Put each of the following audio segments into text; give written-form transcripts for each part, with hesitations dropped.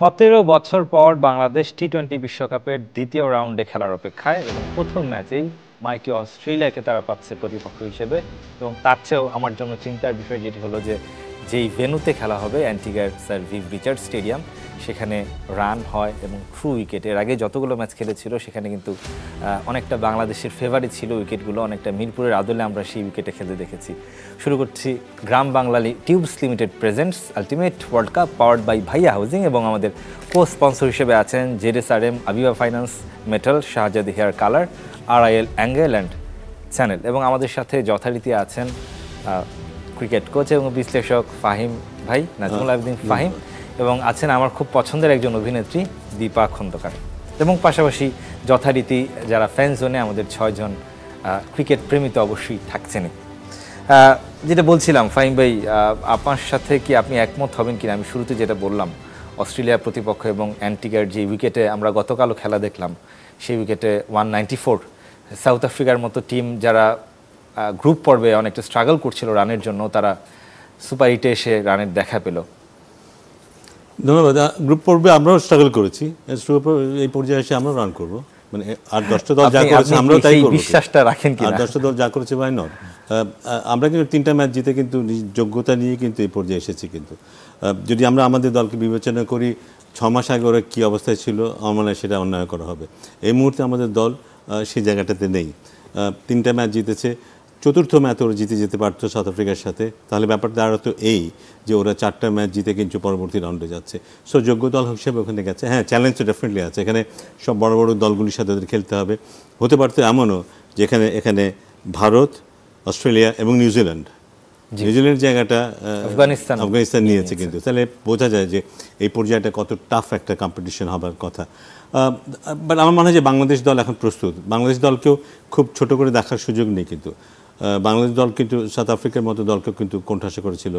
17 বছর পর বাংলাদেশ টি-20 বিশ্বকাপের দ্বিতীয় রাউন্ডে খেলার অপেক্ষায় এবং প্রথম ম্যাচেই মাইটি অস্ট্রেলিয়াকে তারা পাচ্ছে প্রতিপক্ষ হিসেবে। এবং তার চেয়েও আমার জন্য চিন্তার বিষয় যেটি হলো যে যেই ভেন্যুতে খেলা হবে অ্যান্টিগার স্যার ভিভ রিচার্ড স্টেডিয়াম, সেখানে রান হয় এবং ট্রু উইকেট। এর আগে যতগুলো ম্যাচ খেলেছিল সেখানে কিন্তু অনেকটা বাংলাদেশের ফেভারিট ছিল উইকেটগুলো, অনেকটা মিরপুরের আদলে আমরা সেই উইকেটে খেলতে দেখেছি। শুরু করছি Gram Bangla tubes limited presents ultimate world cup powered by Bhaiya housing, এবং আমাদের কো স্পন্সর হিসেবে আছেন ZSRM, Aviva finance, metal, Shahzadi hair colour, RIL angle and channel. এবং আমাদের সাথে যথারীতি আছেন ক্রিকেট কোচ এবং বিশ্লেষক ফাহিম ভাই, নাজমুল আবেদিন ফাহিম, এবং আছেন আমার খুব পছন্দের একজন অভিনেত্রী দীপা খন্দকার। এবং পাশাপাশি যথারীতি যারা ফ্যান জোনে আমাদের 6 জন ক্রিকেট প্রেমী তো অবশ্যই থাকছেনই। যেটা বলছিলাম ফাহিম ভাই, আপনার সাথে কি আপনি একমত হবেন কিনা? আমি শুরুতে যেটা বললাম, অস্ট্রেলিয়ার প্রতিপক্ষ এবং অ্যান্টিগার যে উইকেটে আমরা গতকালও খেলা দেখলাম, সেই উইকেটে 194, সাউথ আফ্রিকার মতো টিম যারা গ্রুপ পর্বে অনেকটা স্ট্রাগল করছিল রানের জন্য, তারা সুপার 8-এ এসে রানের দেখা পেল। ধন্যবাদ। গ্রুপ পর্বে আমরাও স্ট্রাগল করেছি, এই পর্যায়ে এসে আমরা রান করবো, মানে 8-10টা দল যা করেছে আমরাও তাই করব। বিশ্বাসটা রাখেন কি? 8-10টা দল যা করেছে বাই নট। আমরা কিন্তু 3টা ম্যাচ জিতে কিন্তু যোগ্যতা নিয়ে কিন্তু এই পর্যায়ে এসেছি। কিন্তু যদি আমরা আমাদের দলকে বিবেচনা করি 6 মাস আগে ওরা কী অবস্থায় ছিল, আমার মনে হয় সেটা অন্যায় করা হবে। এই মুহূর্তে আমাদের দল সেই জায়গাটাতে নেই। 3টা ম্যাচ জিতেছে, 4র্থ ম্যাচ ওরা জিতে যেতে পারতো সাউথ আফ্রিকার সাথে, তাহলে ব্যাপারটা দাঁড়াতো এই যে ওরা 4টা ম্যাচ জিতে কিন্তু পরবর্তী রাউন্ডে যাচ্ছে। সো যোগ্য দল হিসেবে ওখানে গেছে। হ্যাঁ, চ্যালেঞ্জ তো ডেফিনেটলি আছে, এখানে সব বড় বড় দলগুলির সাথে ওদের খেলতে হবে। হতে পারতো এমনও যেখানে এখানে ভারত, অস্ট্রেলিয়া এবং নিউজিল্যান্ড জায়গাটা আফগানিস্তান নিয়েছে। কিন্তু তাহলে বোঝা যায় যে এই পর্যায়টা কত টাফ একটা কম্পিটিশন হবার কথা। বাট আমার মনে হয় যে বাংলাদেশ দল এখন প্রস্তুত। বাংলাদেশ দলকেও খুব ছোট করে দেখার সুযোগ নেই। কিন্তু বাংলাদেশ দল কিন্তু সাউথ আফ্রিকার মতো দলকেও কিন্তু কোণঠাসা করেছিল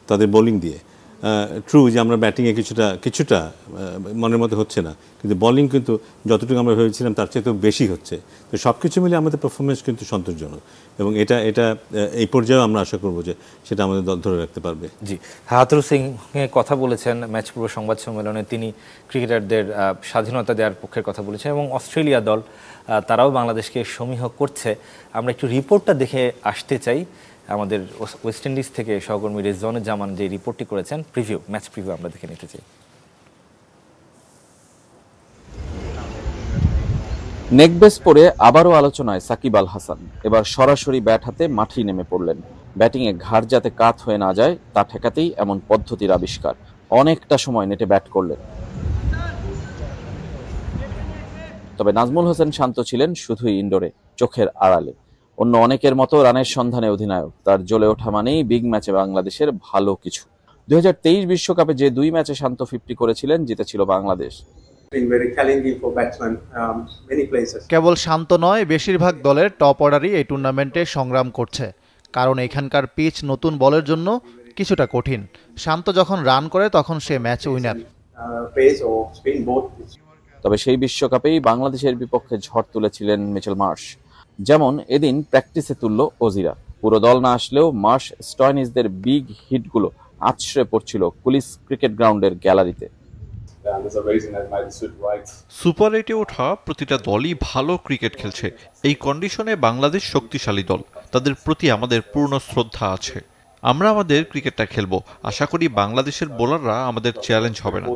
তাদের বোলিং দিয়ে। ট্রু যে আমরা ব্যাটিংয়ে কিছুটা মনের মতো হচ্ছে না, কিন্তু বোলিং কিন্তু যতটুকু আমরা ভেবেছিলাম তার চেয়ে তো বেশি হচ্ছে। তো সব কিছু মিলে আমাদের পারফরমেন্স কিন্তু সন্তোষজনক, এবং এটা এই পর্যায়েও আমরা আশা করব যে সেটা আমাদের দল ধরে রাখতে পারবে। জি, হাতুরু সিং কথা বলেছেন ম্যাচ পূর্ব সংবাদ সম্মেলনে, তিনি ক্রিকেটারদের স্বাধীনতা দেওয়ার পক্ষের কথা বলেছেন, এবং অস্ট্রেলিয়া দল তারাও বাংলাদেশকে সমীহ করছে। আমরা একটু রিপোর্টটা দেখে আসতে চাই। আমাদের ওয়েস্ট ইন্ডিজ থেকে সহকর্মী রেজওয়ানুজ্জামান যে রিপোর্টটি করেছেন, ম্যাচ প্রিভিউ আমরা দেখে নিতে চাই। নেকবেস পরে আবারও আলোচনায় সাকিব আল হাসান। এবার সরাসরি ব্যাট হাতে মাঠেই নেমে পড়লেন। ব্যাটিংয়ে ঘাড় যাতে কাত হয়ে না যায় তা ঠেকাতেই এমন পদ্ধতির আবিষ্কার। অনেকটা সময় নেটে ব্যাট করলেন। তবে নাজমুল হোসেন শান্ত ছিলেন শুধুই ইনডোরে, চোখের আড়ালে। অন্য অনেকের মতো রানের সন্ধানে অধিনায়ক, তার জ্বলে ওঠা মানেই বিগ ম্যাচে বাংলাদেশের ভালো কিছু। 2023 বিশ্বকাপে যে 2 ম্যাচে শান্ত 50 করেছিলেন, জিতেছিল বাংলাদেশ। কেবল শান্ত নয়, বেশিরভাগ দলের টপ অর্ডারই এই টুর্নামেন্টে সংগ্রাম করছে, কারণ এখানকার পিচ নতুন বলের জন্য কিছুটা কঠিন। শান্ত যখন রান করে তখন সে ম্যাচ উইনার। তবে সেই বিশ্বকাপেই বাংলাদেশের বিপক্ষে ঝড় তুলেছিলেন মিচেল মার্শ। যেমন এদিন প্র্যাকটিসে তুলল অজিরা। পুরো দল না আসলেও মার্শ স্টয়নিসদের বিগ হিটগুলো আছড়ে পড়ছিল কুলিস ক্রিকেট গ্রাউন্ডের গ্যালারিতে। সুপার 8-এ ওঠা প্রতিটা দলই ভালো ক্রিকেট খেলছে। এই কন্ডিশনে বাংলাদেশ শক্তিশালী দল, তাদের প্রতি আমাদের পূর্ণ শ্রদ্ধা আছে। আমরা আমাদের ক্রিকেটটা খেলবো, আশা করি বাংলাদেশের বোলাররা আমাদের চ্যালেঞ্জ হবে না।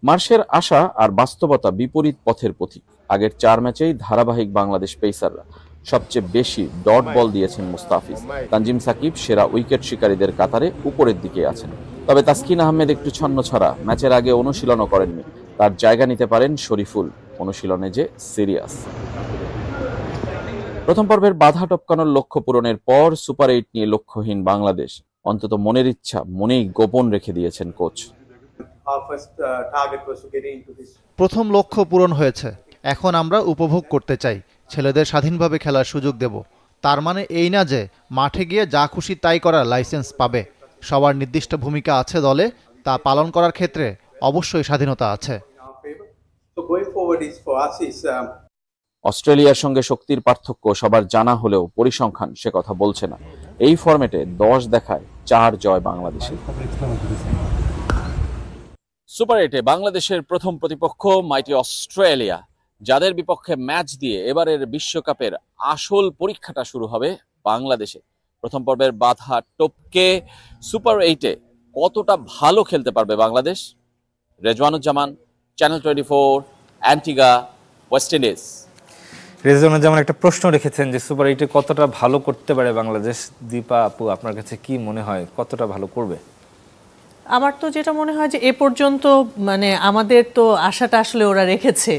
মার্শের আশা আর বাস্তবতা বিপরীত পথের পথিক। আগের 4 ম্যাচেই ধারাবাহিক বাংলাদেশ পেসাররা। সবচেয়ে বেশি ডট বল দিয়েছেন মুস্তাফিজ। তানজিম সাকিব সেরা উইকেট শিকারীদের কাতারে উপরের দিকে আছেন। তবে তাসকিন আহমেদ একটু ছন্নছাড়া, ম্যাচের আগে অনুশীলনও করেননি। তার জায়গা নিতে পারেন শরীফুল, অনুশীলনে যে সিরিয়াস। প্রথম পর্বের বাধা টপকানোর লক্ষ্য পূরণের পর সুপার 8 নিয়ে লক্ষ্যহীন বাংলাদেশ। অন্তত মনের ইচ্ছা মনেই গোপন রেখে দিয়েছেন কোচ। প্রথম লক্ষ্য পূরণ হয়েছে, এখন আমরা উপভোগ করতে চাই, ছেলেদের স্বাধীনভাবে খেলার সুযোগ দেব। তার মানে এই না যে মাঠে গিয়ে যা খুশি তাই করার লাইসেন্স পাবে। সবার নির্দিষ্ট ভূমিকা আছে দলে, তা পালন করার ক্ষেত্রে অবশ্যই স্বাধীনতা আছে। অস্ট্রেলিয়ার সঙ্গে শক্তির পার্থক্য সবার জানা হলেও পরিসংখ্যান সে কথা বলছে না। এই ফরম্যাটে 10 দেখায় 4 জয় বাংলাদেশের। সুপার 8-এ বাংলাদেশের প্রথম প্রতিপক্ষ মাইটি অস্ট্রেলিয়া, যাদের বিপক্ষে ম্যাচ দিয়ে এবারের বিশ্বকাপের আসল পরীক্ষাটা শুরু হবে বাংলাদেশে। প্রথম পর্বের বাধা টপকে সুপার 8-এ কতটা ভালো খেলতে পারবে Bangladesh? Rezwanuzzaman, channel 24, Antigua, West Indies. Rezwanuzzaman একটা প্রশ্ন রেখেছেন যে সুপার 8-এ কতটা ভালো করতে পারে বাংলাদেশ। দীপা আপু, আপনার কাছে কি মনে হয় কতটা ভালো করবে? আমার তো যেটা মনে হয় যে এ পর্যন্ত মানে আমাদের তো আশাটা আসলে ওরা রেখেছে।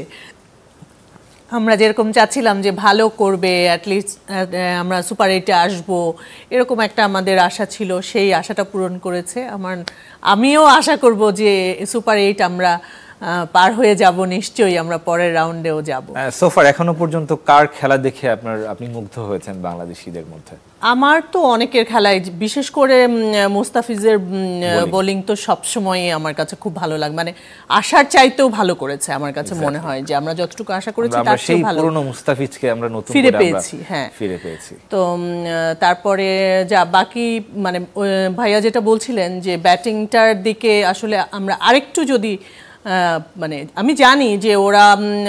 আমরা যেরকম চাচ্ছিলাম যে ভালো করবে, অ্যাটলিস্ট আমরা সুপার 8-এ আসবো, এরকম একটা আমাদের আশা ছিল, সেই আশাটা পূরণ করেছে। আমিও আশা করব যে সুপার 8 আমরা পার হয়ে যাব, নিশ্চয়ই আমরা পরের রাউন্ডেও যাব। সোফার এখনো পর্যন্ত কার খেলা দেখে আপনি মুগ্ধ হয়েছেন বাংলাদেশিদের মধ্যে? আমার তো অনেকের খেলায়, বিশেষ করে মুস্তাফিজের বোলিং তো সবসময়ই আমার কাছে খুব ভালো লাগে, মানে আশার চাইতেও ভালো করেছে আমার কাছে মনে হয়, যে আমরা যতটুকু আশা করেছি তার চেয়ে ভালো। পুরনো মুস্তাফিজকে আমরা নতুন ফিরে পেয়েছি। হ্যাঁ, ফিরে পেয়েছি। তো তারপরে যা বাকি মানে ভাইয়া যেটা বলছিলেন যে ব্যাটিংটার দিকে আসলে আমরা আরেকটু যদি মানে আমি জানি যে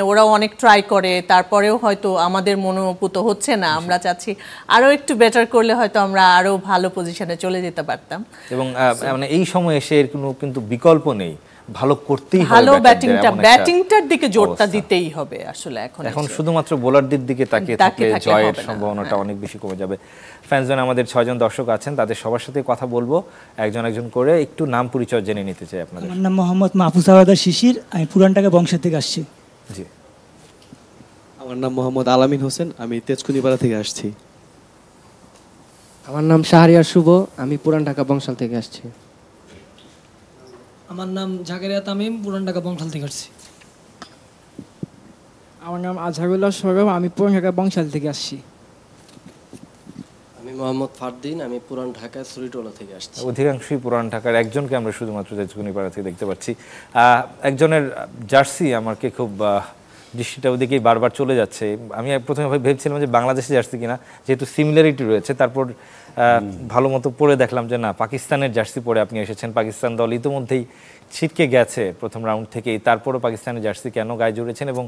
ওরাও অনেক ট্রাই করে, তারপরেও হয়তো আমাদের মনোপুত হচ্ছে না। আমরা চাচ্ছি আরো একটু বেটার করলে হয়তো আমরা আরো ভালো পজিশনে চলে যেতে পারতাম। এবং মানে এই সময় এসে এর কোনো কিন্তু বিকল্প নেই, ভালো করতেই হবে। ভালো ব্যাটিংটার দিকে জোরটা দিতেই হবে আসলে। এখন শুধুমাত্র বোলারদের দিকে তাকিয়ে থাকলে জয়ের সম্ভাবনাটা অনেক বেশি কমে যাবে। ফ্যানজন আমাদের 6 জন দর্শক আছেন, তাদের সবার সাথে কথা বলবো একজন করে। একটু নাম পরিচয় জেনে নিতে চাই আপনাদের। আমার নাম মোহাম্মদ মাহফুজ আওয়াদার শিশির, আমি পুরান ঢাকা বংশের থেকে আসছি। জি। আমার নাম মোহাম্মদ আলামিন হোসেন, আমি তেজকুনিপাড়া থেকে আসছি। আমার নাম শাহরিয়ার শুভ, আমি পুরান ঢাকা বংশাল থেকে আসছি। আমার নাম জাকারিয়া তামিম, পুরান ঢাকা বংশাল থেকে আসছি। আমার নাম আজহারুল্লাহ সৌরভ, আমি পুরান ঢাকা বংশাল থেকে আসছি। আমি মোহাম্মদ ফারদিন, আমি পুরান ঢাকা সুরিটোলা থেকে আসছি। অধিকাংশই পুরান ঢাকার, একজনকে আমরা শুধুমাত্র তেজকুনিপাড়া থেকে দেখতে পাচ্ছি। একজনের জার্সি আমাকে খুব দৃষ্টিটা ওদিকেই বারবার চলে যাচ্ছে। আমি প্রথমে ভেবেছিলাম যে বাংলাদেশি জার্সি কিনা, যেহেতু সিমিলারিটি রয়েছে। তারপর ভালো মতো পরে দেখলাম যে না, পাকিস্তানের জার্সি পরে আপনি এসেছেন। পাকিস্তান দল ইতিমধ্যেই ছিটকে গেছে প্রথম রাউন্ড থেকেই, তারপরও পাকিস্তানের জার্সি কেন গায়ে জড়িয়েছেন? এবং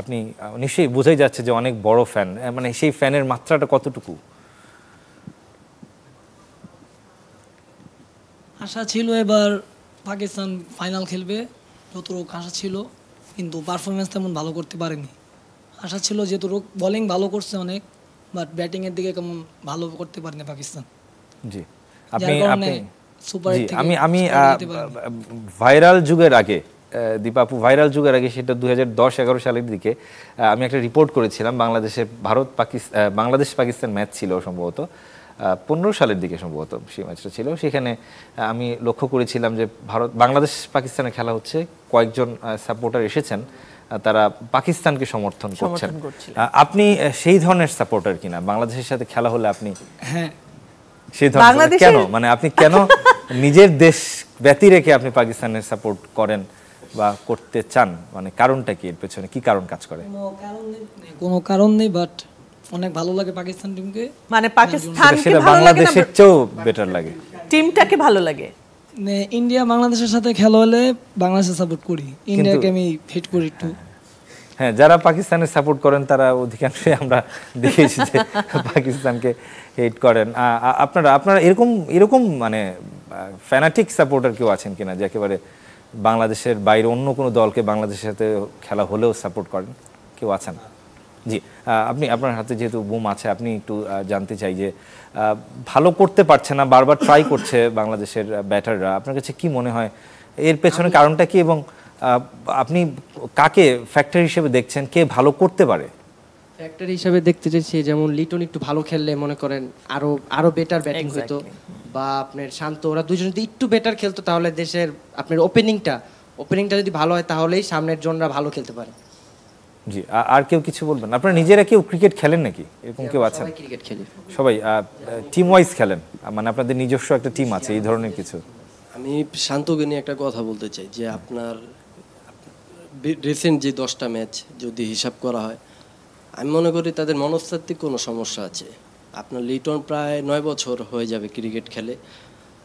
আপনি নিশ্চয়ই বোঝাই যাচ্ছে যে অনেক বড় ফ্যান, মানে সেই ফ্যানের মাত্রাটা কতটুকু? আশা ছিল এবার পাকিস্তান ফাইনাল খেলবে, যতটুকু আশা ছিল, কিন্তু পারফরমেন্স তেমন ভালো করতে পারেনি। আশা ছিল যেহেতু বোলিং ভালো করছে অনেক, বাট ব্যাটিংয়ের দিকে কেমন ভালো করতে পারেনি পাকিস্তান। জি, আমি ভাইরাল যুগের আগে, দীপাপু ভাইরাল যুগের আগে, সেটা 2010-11 সালের দিকে আমি একটা রিপোর্ট করেছিলাম। বাংলাদেশ পাকিস্তান ম্যাচ ছিল সম্ভবত 15 সালের দিকে, সম্ভবত সেই ম্যাচটা ছিল। সেখানে আমি লক্ষ্য করেছিলাম যে বাংলাদেশ পাকিস্তানের খেলা হচ্ছে, কয়েকজন সাপোর্টার এসেছেন, তারা পাকিস্তানকে সমর্থন করছেন। আপনি সেই ধরনের সাপোর্টার কিনা? বাংলাদেশের সাথে খেলা হলে আপনি সেই ধরনের কেন, মানে আপনি কেন নিজের দেশ ব্যতি রেখে আপনি পাকিস্তানের সাপোর্ট করেন বা করতে চান? মানে কারণটা কি, এর পেছনে কি কারণ কাজ করে? কোনো কারণ নেই, বাট অনেক ভালো লাগে পাকিস্তান টিমকে। মানে পাকিস্তানকে ভালো লাগে না, বাংলাদেশের চেয়েও বেটার লাগে, টিমটাকে ভালো লাগে। ইন্ডিয়া বাংলাদেশের সাথে খেলা হলে বাংলাদেশে সাপোর্ট করি, ইন্ডিয়াকে আমি হেট করি একটু। হ্যাঁ, যারা পাকিস্তানের সাপোর্ট করেন তারা অধিকাংশই আমরা দেখেছি যে পাকিস্তানকে হেট করেন। আপনারা এরকম মানে ফ্যানাটিক সাপোর্টার কেউ আছেন কিনা, যে একেবারে বাংলাদেশের বাইরে অন্য কোনো দলকে বাংলাদেশের সাথে খেলা হলেও সাপোর্ট করেন? কেউ আছেন? জি, আপনার হাতে যেহেতু বুম আছে, আপনি একটু জানতে চাই যে ভালো করতে পারছে না, বারবার ট্রাই করছে বাংলাদেশের ব্যাটাররা। আপনার কাছে কি মনে হয় এর পেছনে কারণটা কি, এবং আপনি কাকে ফ্যাক্টর হিসেবে দেখছেন, কে ভালো করতে পারে? ফ্যাক্টর হিসেবে দেখতে চাইছি যেমন লিটন একটু ভালো খেললে মনে করেন আরো বেটার ব্যাটিং হতো, বা আপনার শান্ত, ওরা দুজন যদি একটু বেটার খেলতো তাহলে দেশের আপনার ওপেনিংটা যদি ভালো হয় তাহলেই সামনের জনরা ভালো খেলতে পারে। জি, আর কেউ কিছু বলবেন? আপনারা নিজেরা কেউ ক্রিকেট খেলেন নাকি? এরকম কেউ আছেন? সবাই ক্রিকেট খেলি। সবাই টিম ওয়াইজ খেলেন, মানে আপনাদের নিজস্ব একটা টিম আছে, এই ধরনের কিছু? আমি শান্তকে নিয়ে একটা কথা বলতে চাই যে আপনার রিসেন্ট যে 10টা ম্যাচ যদি হিসাব করা হয়, আমি মনে করি তাদের মনস্তাত্ত্বিক কোনো সমস্যা আছে। আপনার লিটন প্রায় 9 বছর হয়ে যাবে ক্রিকেট খেলে,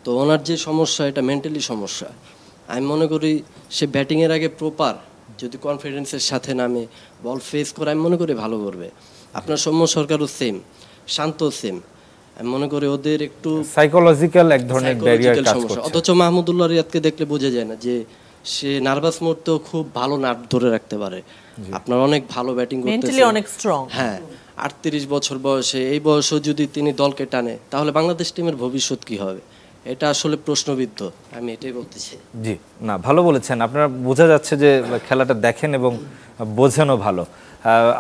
তো ওনার যে সমস্যা এটা মেন্টালি সমস্যা। আমি মনে করি সে ব্যাটিংয়ের আগে প্রপার যদি কনফিডেন্সের সাথে নামে বল ফেস করে আমি মনে করি ভালো করবে। আপনার সৌম্য সরকারও সেম, শান্ত সেম, আমি মনে করি ওদের একটু সাইকোলজিক্যাল এক ধরনের ব্যারিয়ার কাজ করছে। অথচ মাহমুদুল্লাহ রিয়াদকে দেখলে বোঝা যায় না যে সে নার্ভাস মুহূর্তেও খুব ভালো নার্ভ ধরে রাখতে পারে। আপনার অনেক ভালো ব্যাটিং করতেছে, মেন্টালি অনেক স্ট্রং। হ্যাঁ, 38 বছর বয়সে, এই বয়সেও যদি তিনি দলকে টানে তাহলে বাংলাদেশ টিমের ভবিষ্যৎ কি হবে? এটা আসলে প্রশ্নবিদ্ধ, আমি এটাই বলতেছি। জি, না ভালো বলেছেন। আপনারা বোঝা যাচ্ছে যে খেলাটা দেখেন এবং বোঝেনও ভালো।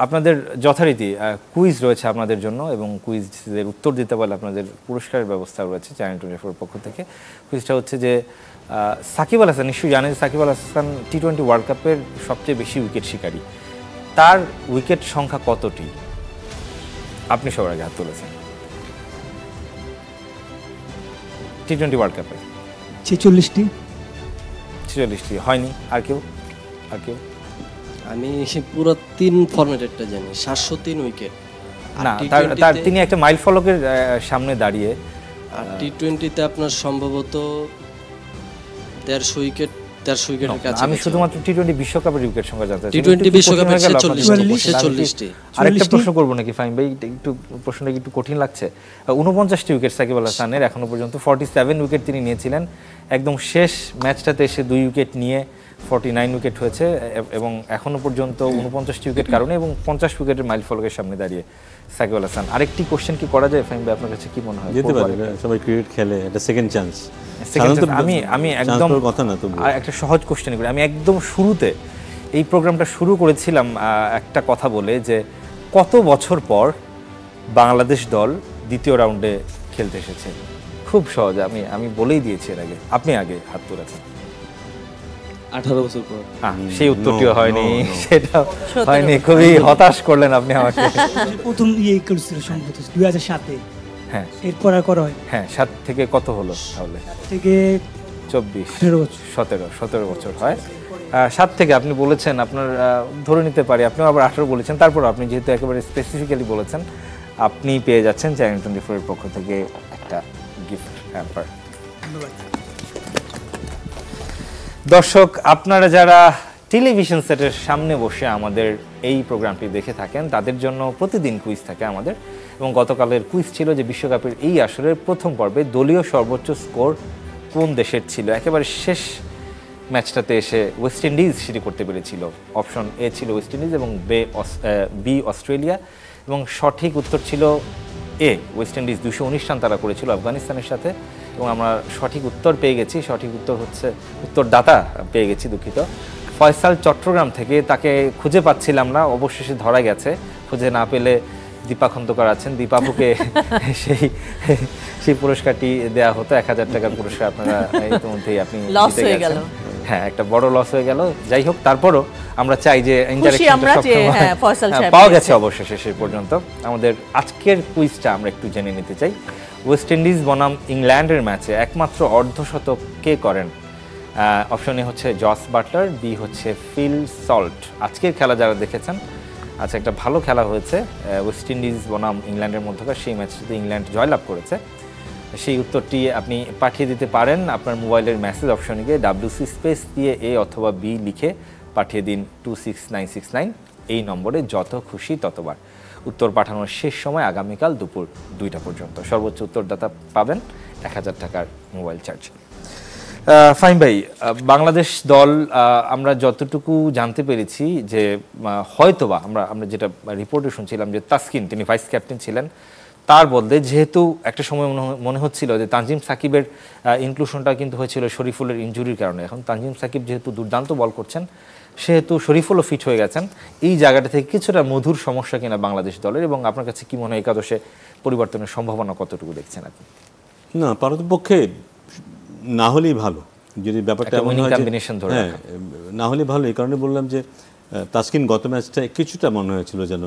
আপনাদের যথারীতি কুইজ রয়েছে আপনাদের জন্য এবং কুইজের উত্তর দিতে পারলে আপনাদের পুরস্কারের ব্যবস্থা রয়েছে চ্যানেল 24 পক্ষ থেকে। কুইজটা হচ্ছে যে সাকিব আল হাসান, নিশ্চয়ই জানেন সাকিব আল হাসান টি-20 ওয়ার্ল্ড কাপের সবচেয়ে বেশি উইকেট শিকারী। তার উইকেট সংখ্যা কতটি? আপনি সবার আগে হাত তুলেছেন। টি-20 ওয়ার্ল্ড কাপে 46টি। 46টি হয়নি। আর কেউ? আর কেউ? আমি পুরো 3 ফরম্যাটেরটা জানি, 703 উইকেট। না, তার তিনি একটা মাইল ফলকের সামনে দাঁড়িয়ে। আর টি-20তে আপনার সম্ভবত 150 উইকেট, 150 উইকেটের কাছে। আমি শুধুমাত্র টি-20 বিশ্বকাপের উইকেট সংখ্যা জানতে চাই। টি-20 বিশ্বকাপের 46টি। আরেকটা প্রশ্ন করব নাকি ফাহিম ভাই? একটু প্রশ্নটা একটু কঠিন লাগছে। 49টি উইকেট সাকিব আল হাসানের এখনো পর্যন্ত। 47 উইকেট তিনি নিয়েছিলেন। একদম শেষ ম্যাচটাতে এসে 2 উইকেট নিয়ে 49 উইকেট হয়েছে এবং এখনো পর্যন্ত 49টি উইকেট কারণে এবং 50 উইকেটের মাইল ফলকের সামনে দাঁড়িয়ে সাকিব আল হাসান। আরেকটি কোশ্চেন কি করা যায় ফাহিম ভাই? আপনার কাছে কি মনে হয়? যেতে পারে, সবাই ক্রিকেট খেলে, এটা সেকেন্ড চান্স। আমি একদম কথা না, তো একটা সহজ কোশ্চেন করি। আমি একদম শুরুতে এই প্রোগ্রামটা শুরু করেছিলাম একটা কথা বলে যে কত বছর পর বাংলাদেশ দল দ্বিতীয় রাউন্ডে খেলতে এসেছে। খুব সহজ, আমি বলেই দিয়েছি এর আগে। আপনি আগে হাত তুলেছেন। 18 বছর পর। সেই উত্তরটিও হয়নি, সেটা হয়নি। খুবই হতাশ করলেন আপনি আমাকে। প্রথম করেছিল সম্ভবত 2007-এ। হ্যাঁ, এরপর আর করা হয়। হ্যাঁ, 7 থেকে কত হলো তাহলে? থেকে 24, 17 বছর হয়। 7 থেকে আপনি বলেছেন, আপনার ধরে নিতে পারি আপনি আবার 18 বলেছেন। তারপর আপনি যেহেতু একেবারে স্পেসিফিক্যালি বলেছেন, আপনি পেয়ে যাচ্ছেন চ্যানেল 24 এর পক্ষ থেকে একটা গিফট হ্যাম্পার। দর্শক, আপনারা যারা টেলিভিশন সেটের সামনে বসে আমাদের এই প্রোগ্রামটি দেখে থাকেন তাদের জন্য প্রতিদিন কুইজ থাকে আমাদের। এবং গতকালের কুইজ ছিল যে বিশ্বকাপের এই আসরের প্রথম পর্বে দলীয় সর্বোচ্চ স্কোর কোন দেশের ছিল। একেবারে শেষ ম্যাচটাতে এসে ওয়েস্ট ইন্ডিজ সেটি করতে পেরেছিল। অপশন এ ছিল ওয়েস্ট ইন্ডিজ এবং বি অস্ট্রেলিয়া। এবং সঠিক উত্তর ছিল এ, ওয়েস্ট ইন্ডিজ। 219 রান তারা করেছিল আফগানিস্তানের সাথে এবং আমরা সঠিক উত্তর পেয়ে গেছি। সঠিক উত্তর হচ্ছে, উত্তরদাতা পেয়ে গেছি, দুঃখিত, ফয়সাল চট্টগ্রাম থেকে। তাকে খুঁজে পাচ্ছিলাম না, অবশেষে ধরা গেছে। খুঁজে না পেলে দীপা খন্দকার আছেন, দীপাপুকে সেই পুরস্কারটি দেওয়া হতো, 1000 টাকার পুরস্কার। আপনারা ইতিমধ্যেই আপনি জিতে গেছেন। হ্যাঁ, একটা বড় লস হয়ে গেল। যাই হোক, তারপরও আমরা চাই যে ইন্টারেকশনটা সবসময় পাওয়া গেছে অবশেষে শেষ পর্যন্ত। আমাদের আজকের কুইজটা আমরা একটু জেনে নিতে চাই। ওয়েস্ট ইন্ডিজ বনাম ইংল্যান্ডের ম্যাচে একমাত্র অর্ধশতক কে করেন? অপশন এ হচ্ছে জস বাটলার, বি হচ্ছে ফিল সল্ট। আজকের খেলা যারা দেখেছেন, আচ্ছা, একটা ভালো খেলা হয়েছে ওয়েস্ট ইন্ডিজ বনাম ইংল্যান্ডের মধ্যকার। সেই ম্যাচটিতে ইংল্যান্ড জয়লাভ করেছে। সেই উত্তরটি আপনি পাঠিয়ে দিতে পারেন আপনার মোবাইলের মেসেজ অপশনে গিয়ে WC স্পেস দিয়ে এ অথবা বি লিখে পাঠিয়ে দিন 26969 এই নম্বরে, যত খুশি ততবার। উত্তর পাঠানোর শেষ সময় আগামীকাল দুপুর 2টা পর্যন্ত। সর্বোচ্চ উত্তরদাতা পাবেন 1000 টাকার মোবাইল চার্জ। ফাহিম ভাই, বাংলাদেশ দল আমরা যতটুকু জানতে পেরেছি যে হয়তোবা আমরা যেটা রিপোর্টে শুনছিলাম যে তাসকিন, তিনি ভাইস ক্যাপ্টেন ছিলেন, তার বদলে যেহেতু একটা সময় মনে হচ্ছিল যে তানজিম সাকিবের ইনক্লুশনটা কিন্তু হয়েছিল শরীফুলের ইনজুরির কারণে। এখন তানজিম সাকিব যেহেতু দুর্দান্ত বল করছেন, সেহেতু শরীফুলও ফিট হয়ে গেছেন। এই জায়গাটা থেকে কিছুটা মধুর সমস্যা কিনা বাংলাদেশ দলের, এবং আপনার কাছে কি মনে হয় একাদশে পরিবর্তনের সম্ভাবনা কতটুকু দেখছেন আপনি? না, পারতপক্ষে না হলেই ভালো। যদি ব্যাপারটা এমন হয় যে হ্যাঁ, না হলেই ভালো। এই কারণে বললাম যে তাসকিন গত ম্যাচটা কিছুটা মনে হয়েছিল যেন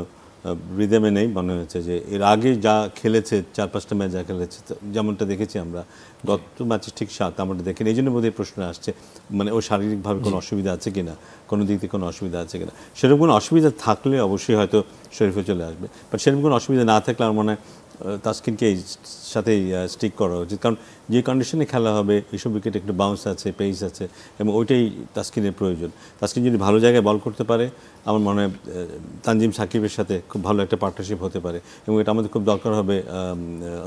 রিদেমে নেই। মনে হয়েছে যে এর আগে যা খেলেছে, 4-5টা ম্যাচ যা খেলেছে, যেমনটা দেখেছি আমরা গত ম্যাচে ঠিক 7 আমরা দেখেন, এই জন্য বোধহয় প্রশ্ন আসছে, মানে ও শারীরিকভাবে কোনো অসুবিধা আছে কিনা, কোনো দিক থেকে কোনো অসুবিধা আছে কিনা। সেরকম কোনো অসুবিধা থাকলে অবশ্যই হয়তো শরীফে চলে আসবে, বাট সেরকম কোনো অসুবিধা না থাকলে আমার মনে হয় তাসকিনকে এই সাথেই স্টিক করা উচিত, কারণ যে কন্ডিশনে খেলা হবে এইসব উইকেটে একটু বাউন্স আছে, পেস আছে, এবং ওইটাই তাসকিনের প্রয়োজন। তাসকিন যদি ভালো জায়গায় বল করতে পারে, আমার মনে হয় তানজিম সাকিবের সাথে খুব ভালো একটা পার্টনারশিপ হতে পারে, এবং এটা আমাদের খুব দরকার হবে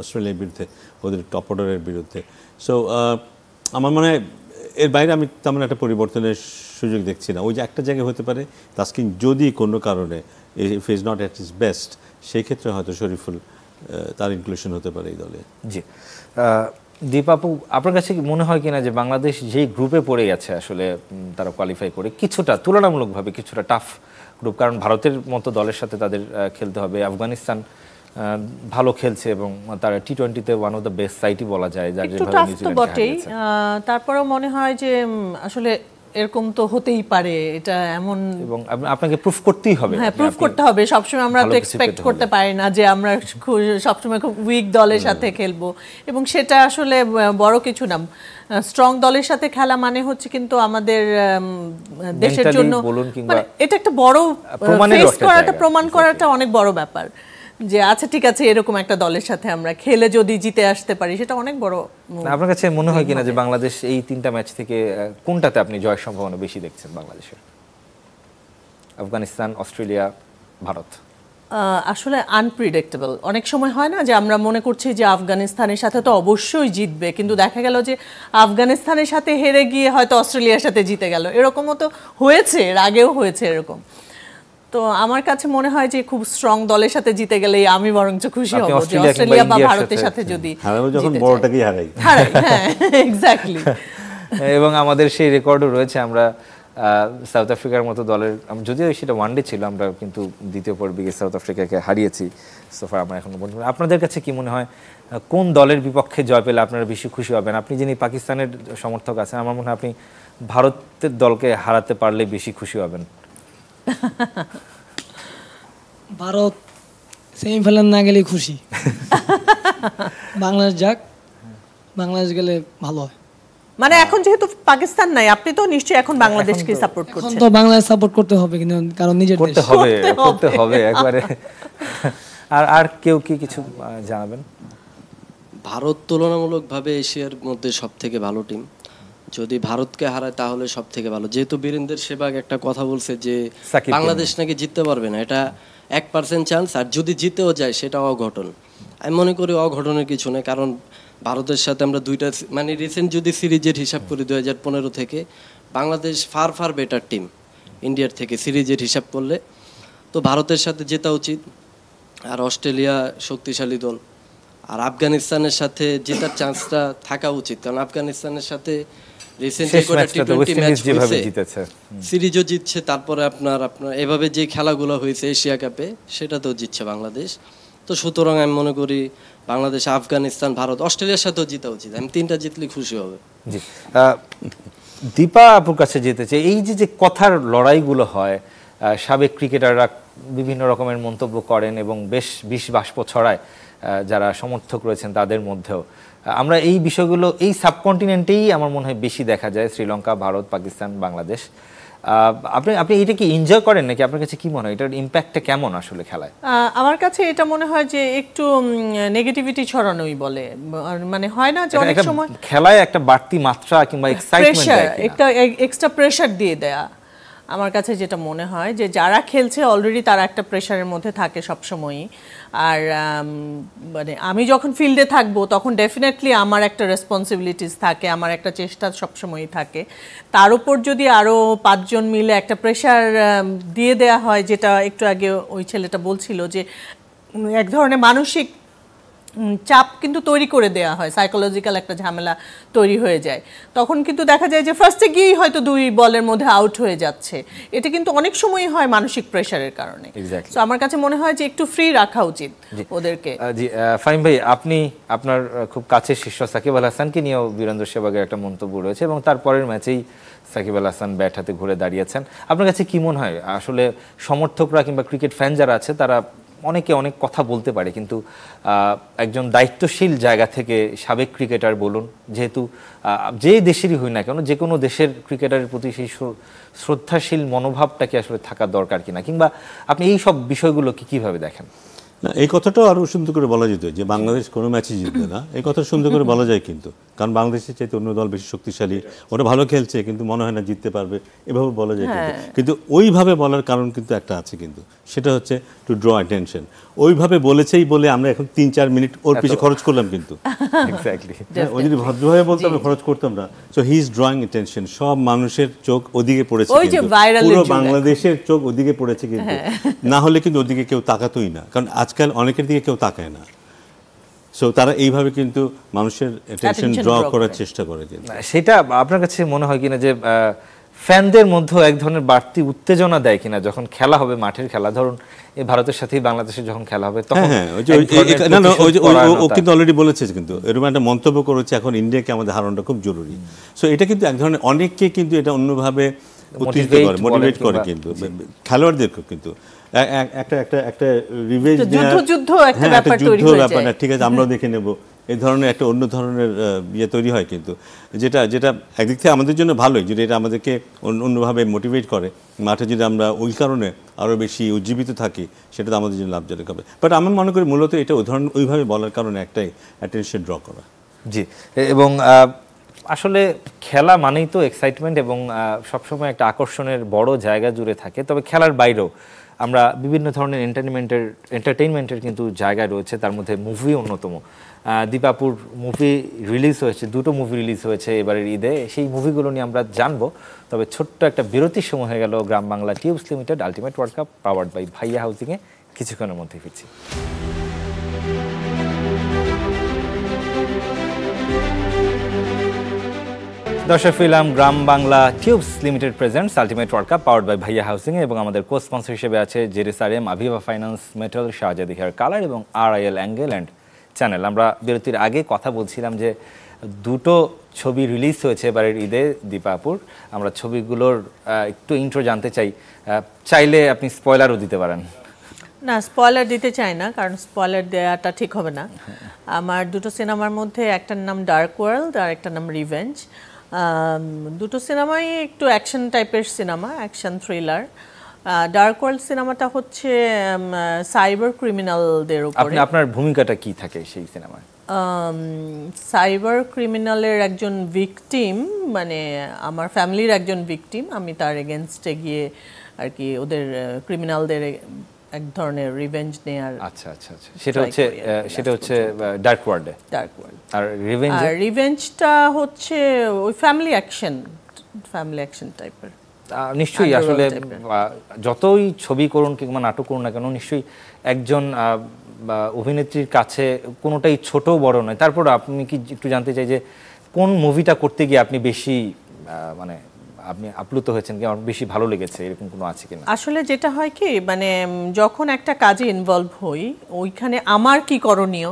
অস্ট্রেলিয়ার বিরুদ্ধে, ওদের টপ অর্ডারের বিরুদ্ধে। সো আমার মনে হয় এর বাইরে আমি তেমন একটা পরিবর্তনের সুযোগ দেখছি না। ওই যে একটা জায়গায় হতে পারে তাসকিন যদি কোনো কারণে if is not at is best, সেই ক্ষেত্রে হয়তো শরীফুল তার ইনক্লুশন হতে পারে এই দলে। জি, দীপ আপু, আপনার কাছে মনে হয় কিনা যে বাংলাদেশ যেই গ্রুপে পড়ে গেছে আসলে তারা কোয়ালিফাই করে, কিছুটা তুলনামূলকভাবে কিছুটা টাফ গ্রুপ, কারণ ভারতের মতো দলের সাথে তাদের খেলতে হবে, আফগানিস্তান ভালো খেলছে এবং তারা টি-20-তে ওয়ান অফ দ্য বেস্ট সাইটই বলা যায়, যার একটু টাফ তো বটেই, তারপরেও মনে হয় যে আসলে এরকম তো হতেই পারে, এটা এমন, এবং আপনাকে প্রুফ করতেই হবে। হ্যাঁ, প্রুফ করতে হবে। সবসময় আমরা তো এক্সপেক্ট করতে পারি না যে আমরা সবসময় খুব উইক দলের সাথে খেলবো, এবং সেটা আসলে বড় কিছু না। স্ট্রং দলের সাথে খেলা মানে হচ্ছে কিন্তু আমাদের দেশের জন্য এটা একটা বড় ফেস করাটা, প্রমাণ করাটা অনেক বড় ব্যাপার, যে আচ্ছা ঠিক আছে এরকম একটা দলের সাথে আমরা খেলে যদি জিতে আসতে পারি, সেটা অনেক বড়। আপনার কাছে মনে হয় কিনা যে বাংলাদেশ এই 3টা ম্যাচ থেকে কোনটাতে আপনি জয়ের সম্ভাবনা বেশি দেখছেন বাংলাদেশের? আফগানিস্তান, অস্ট্রেলিয়া, ভারত? আসলে আনপ্রিডিক্টেবল অনেক সময় হয় না, যে আমরা মনে করছি যে আফগানিস্তানের সাথে তো অবশ্যই জিতবে, কিন্তু দেখা গেল যে আফগানিস্তানের সাথে হেরে গিয়ে হয়তো অস্ট্রেলিয়ার সাথে জিতে গেল। এরকমও তো হয়েছে, এর আগেও হয়েছে এরকম। তো আমার কাছে মনে হয় যে খুব স্ট্রং দলের সাথে জিতে গেলেই আমি বরঞ্চ খুশি হব, যে অস্ট্রেলিয়া বা ভারতের সাথে যদি যখন বড়টাকেই হারাই। হ্যাঁ, এক্স্যাক্টলি। এবং আমাদের সেই রেকর্ডও রয়েছে, আমরা সাউথ আফ্রিকার মতো দলের, যদিও সেটা ওয়ানডে ছিল, আমরা কিন্তু দ্বিতীয় পর্বে গিয়ে সাউথ আফ্রিকাকে হারিয়েছি সোফার। আমরা এখন বলতে, আপনাদের কাছে কি মনে হয় কোন দলের বিপক্ষে জয় পেলে আপনারা বেশি খুশি হবেন? আপনি যিনি পাকিস্তানের সমর্থক আছেন, আমার মনে হয় আপনি ভারতের দলকে হারাতে পারলে বেশি খুশি হবেন। ভারত সেমিফাইনাল না গেলে খুশি, বাংলাদেশ যাক, বাংলাদেশ গেলে ভালো হয়। মানে এখন যেহেতু পাকিস্তান নাই, আপনি তো নিশ্চয়ই এখন বাংলাদেশকে সাপোর্ট করছেন। এখন তো বাংলাদেশ সাপোর্ট করতে হবে, কিন্তু কারণ নিজের দেশ করতে হবে একবারে। আর কেউ কি কিছু জানাবেন? ভারত তুলনামূলকভাবে এশিয়ার মধ্যে সবথেকে ভালো টিম। যদি ভারতকে হারায় তাহলে সব থেকে ভালো, যেহেতু বীরেন্দ্র সেবাগ একটা কথা বলছে যে বাংলাদেশ নাকি জিততে পারবে না, এটা 1% চান্স, আর যদি জিতেও যায় সেটা অঘটন। আমি মনে করি অঘটনের কিছু নেই, কারণ ভারতের সাথে আমরা দুইটা, মানে রিসেন্ট যদি সিরিজের হিসাব করি 2015 থেকে, বাংলাদেশ ফার বেটার টিম ইন্ডিয়ার থেকে সিরিজের হিসাব করলে। তো ভারতের সাথে জেতা উচিত, আর অস্ট্রেলিয়া শক্তিশালী দল, আর আফগানিস্তানের সাথে জেতার চান্সটা থাকা উচিত, কারণ আফগানিস্তানের সাথে সিরিজও জিতছে, তারপরে আপনার এভাবে যে খেলাগুলো হয়েছে এশিয়া কাপে সেটাতেও জিতছে বাংলাদেশ। তো সুতরাং আমি মনে করি বাংলাদেশ, আফগানিস্তান, ভারত, অস্ট্রেলিয়ার সাথেও জিতা উচিত। আমি 3টা জিতলে খুশি হবে। জি, দীপা আপুর কাছে যেতেছে, এই যে কথার লড়াইগুলো হয়, সাবেক ক্রিকেটাররা বিভিন্ন রকমের মন্তব্য করেন এবং বেশ বিষ বাষ্প ছড়ায় যারা সমর্থক রয়েছেন তাদের মধ্যেও। আমরা এই বিষয়গুলো এই সাবকন্টিনেন্টেই আমার মনে হয় বেশি দেখা যায়, শ্রীলঙ্কা, ভারত, পাকিস্তান, বাংলাদেশ। আপনি এটা কি এনজয় করেন নাকি? আপনার কাছে কি মনে হয় এটার ইম্প্যাক্টটা কেমন আসলে খেলায়? আমার কাছে এটা মনে হয় যে একটু নেগেটিভিটি ছড়ানোই বলে, মানে হয় না যে অনেক সময় খেলায় একটা বাড়তি মাত্রা কিংবা এক্সাইটমেন্ট দেয়, একটা এক্সট্রা প্রেসার দিয়ে দেয়া। আমার কাছে যেটা মনে হয় যে যারা খেলছে অলরেডি তারা একটা প্রেশারের মধ্যে থাকে সবসময়ই, আর মানে আমি যখন ফিল্ডে থাকবো তখন ডেফিনেটলি আমার একটা রেসপন্সিবিলিটিস থাকে, আমার একটা চেষ্টা সবসময়ই থাকে। তার উপর যদি আরও 5 জন মিলে একটা প্রেশার দিয়ে দেয়া হয়, যেটা একটু আগে ওই ছেলেটা বলছিল যে এক ধরনের মানসিক চাপ কিন্তু তৈরি করে দেয়া হয়, সাইকোলজিক্যাল একটা ঝামেলা তৈরি হয়ে যায়, তখন কিন্তু দেখা যায় যে ফার্স্টে গিয়েই হয়তো 2 বলের মধ্যে আউট হয়ে যাচ্ছে। এটা কিন্তু অনেক সময়ই হয় মানসিক প্রেশারের কারণে। সো আমার কাছে মনে হয় যে একটু ফ্রি রাখা উচিত ওদেরকে। জি, ফাহিম ভাই, আপনি আপনার খুব কাছের শিষ্য সাকিব আল হাসানকে নিয়েও বীরেন্দ্র সেবাগের একটা মন্তব্য রয়েছে এবং তারপরের ম্যাচেই সাকিব আল হাসান ব্যাট হাতে ঘুরে দাঁড়িয়েছেন। আপনার কাছে কি মনে হয় আসলে সমর্থকরা কিংবা ক্রিকেট ফ্যান যারা আছে তারা অনেকে অনেক কথা বলতে পারে, কিন্তু একজন দায়িত্বশীল জায়গা থেকে সাবেক ক্রিকেটার বলুন, যেহেতু যে দেশেরই হই না কেন, যে কোনো দেশের ক্রিকেটারের প্রতি সেই শ্রদ্ধাশীল মনোভাবটা কি আসলে থাকা দরকার কিনা, কিংবা আপনি এই সব বিষয়গুলো কিভাবে দেখেন? না, এই কথাটাও আরও সুন্দর করে বলা যেত যে বাংলাদেশ কোনো ম্যাচই জিতবে না, এই কথা সুন্দর করে বলা যায় কিন্তু, কারণ বাংলাদেশের চাইতে অন্য দল বেশি শক্তিশালী, ওরা ভালো খেলছে কিন্তু মনে হয় না জিততে পারবে, এভাবে বলা যায় কিন্তু ওইভাবে বলার কারণ কিন্তু একটা আছে, কিন্তু সেটা হচ্ছে টু ড্র অ্যাটেনশন। ওইভাবে বলেছেই বলে আমরা এখন 3-4 মিনিট ওর পিছনে খরচ করলাম, কিন্তু এক্স্যাক্টলি ও যদি ভদ্রভাবে বলতো আমরা খরচ করতাম না। So he is drawing attention, সব মানুষের চোখ ওদিকে পড়েছে, পুরো বাংলাদেশের চোখ ওদিকে পড়েছে কিন্তু, না হলে কিন্তু ওদিকে কেউ তাকাতোই না, কারণ আজকাল অনেকের দিকে কেউ তাকায় না। সো তারা এইভাবে কিন্তু মানুষের অ্যাটেনশন ড্র করার চেষ্টা করে। কিন্তু সেটা আপনার কাছে মনে হয় কিনা যে ফ্যানদের মধ্যে এক ধরনের বাড়তি উত্তেজনা দেয় কিনা যখন খেলা হবে, মাঠের খেলা, ধরুন এই ভারতের সাথেই বাংলাদেশের যখন খেলা হবে তখন? ও কিন্তু অলরেডি বলেছে, কিন্তু এরকম একটা মন্তব্য করেছে, এখন ইন্ডিয়াকে আমাদের হারানোটা খুব জরুরি। সো এটা কিন্তু এক ধরনের অনেককে কিন্তু এটা অন্যভাবে উত্তেজিত করে, মোটিভেট করে, কিন্তু খেলোয়াড়দেরকেও কিন্তু একটা রিভেঞ্জ, যুদ্ধ একটা ব্যাপার তৈরি হয়ে যায়। ঠিক আছে, আমরাও দেখে নেব, এই ধরনের একটা অন্য ধরনের ইয়ে তৈরি হয়, কিন্তু যেটা একদিক থেকে আমাদের জন্য ভালোই, যেটা এটা আমাদেরকে অন্যভাবে মোটিভেট করে। মাঠে যদি আমরা ওই কারণে আরও বেশি উজ্জীবিত থাকি, সেটা তো আমাদের জন্য লাভজনক হবে। বাট আমি মনে করি মূলত এটা উদাহরণ ওইভাবে বলার কারণে একটাই, অ্যাটেনশন ড্র করা। জি, এবং আসলে খেলা মানেই তো এক্সাইটমেন্ট এবং সবসময় একটা আকর্ষণের বড় জায়গা জুড়ে থাকে। তবে খেলার বাইরেও আমরা বিভিন্ন ধরনের এন্টারটেইনমেন্টের কিন্তু জায়গা রয়েছে, তার মধ্যে মুভি অন্যতম। দীপাপুর মুভি রিলিজ হয়েছে, 2টো মুভি রিলিজ হয়েছে এবারের ঈদে, সেই মুভিগুলো নিয়ে আমরা জানবো। তবে ছোট্ট একটা বিরতির সময় হয়ে গেল। Gram Bangla tubes limited ultimate world cup powered by Bhaiya হাউজিংয়ে কিছুক্ষণের মধ্যে ফিরছি। দর্শক film Gram Bangla tubes limited presents ultimate world cup powered by Bhaiya housing, এবং আমাদের কো স্পন্সর হিসেবে আছে ZSRM, Aviva finance, metal, Shahzadi hair colour এবং RIL অ্যাঙ্গেল অ্যান্ড চ্যানেল। আমরা বিরতির আগে কথা বলছিলাম যে 2টো ছবি রিলিজ হয়েছে এবারের ঈদে দীপাপুর। আমরা ছবিগুলোর একটু ইন্ট্রো জানতে চাই, চাইলে আপনি স্পয়লারও দিতে পারেন। না, স্পয়লার দিতে চাই না, কারণ স্পয়লার দেওয়াটা ঠিক হবে না। আমার 2টো সিনেমার মধ্যে একটার নাম ডার্ক ওয়ার্ল্ড আর একটার নাম রিভেঞ্জ। 2টো সিনেমাই একটু অ্যাকশন টাইপের cinema, action thriller. Dark world সিনেমাটা হচ্ছে সাইবার ক্রিমিনালদের উপরে। আপনার ভূমিকাটা কি থাকে সেই সিনেমায়? সাইবার ক্রিমিনালের একজন ভিকটিম, মানে আমার ফ্যামিলির একজন ভিকটিম, আমি তার এগেনস্টে গিয়ে আর কি ওদের ক্রিমিনালদের এক ধরনের রিভেঞ্জ নেয়ার। আচ্ছা আচ্ছা আচ্ছা, সেটা হচ্ছে ডার্ক ওয়ার্ল্ডে। আর রিভেঞ্জটা হচ্ছে ওই ফ্যামিলি অ্যাকশন টাইপের। নিশ্চয়ই আসলে যতই ছবি করুন কিংবা নাটক করুন না কেন, নিশ্চয়ই একজন অভিনেত্রীর কাছে কোনোটাই ছোট বড় নয়। তারপর আপনি কি একটু জানতে চাই যে কোন মুভিটা করতে গিয়ে আপনি বেশি মানে আপনি আপ্লুত হয়েছেন, কি আমার বেশি ভালো লেগেছে, এরকম কোনো আছে কিনা? আসলে যেটা হয় কি, মানে যখন একটা কাজে ইনভলভ হই, ওইখানে আমার কি করণীয়,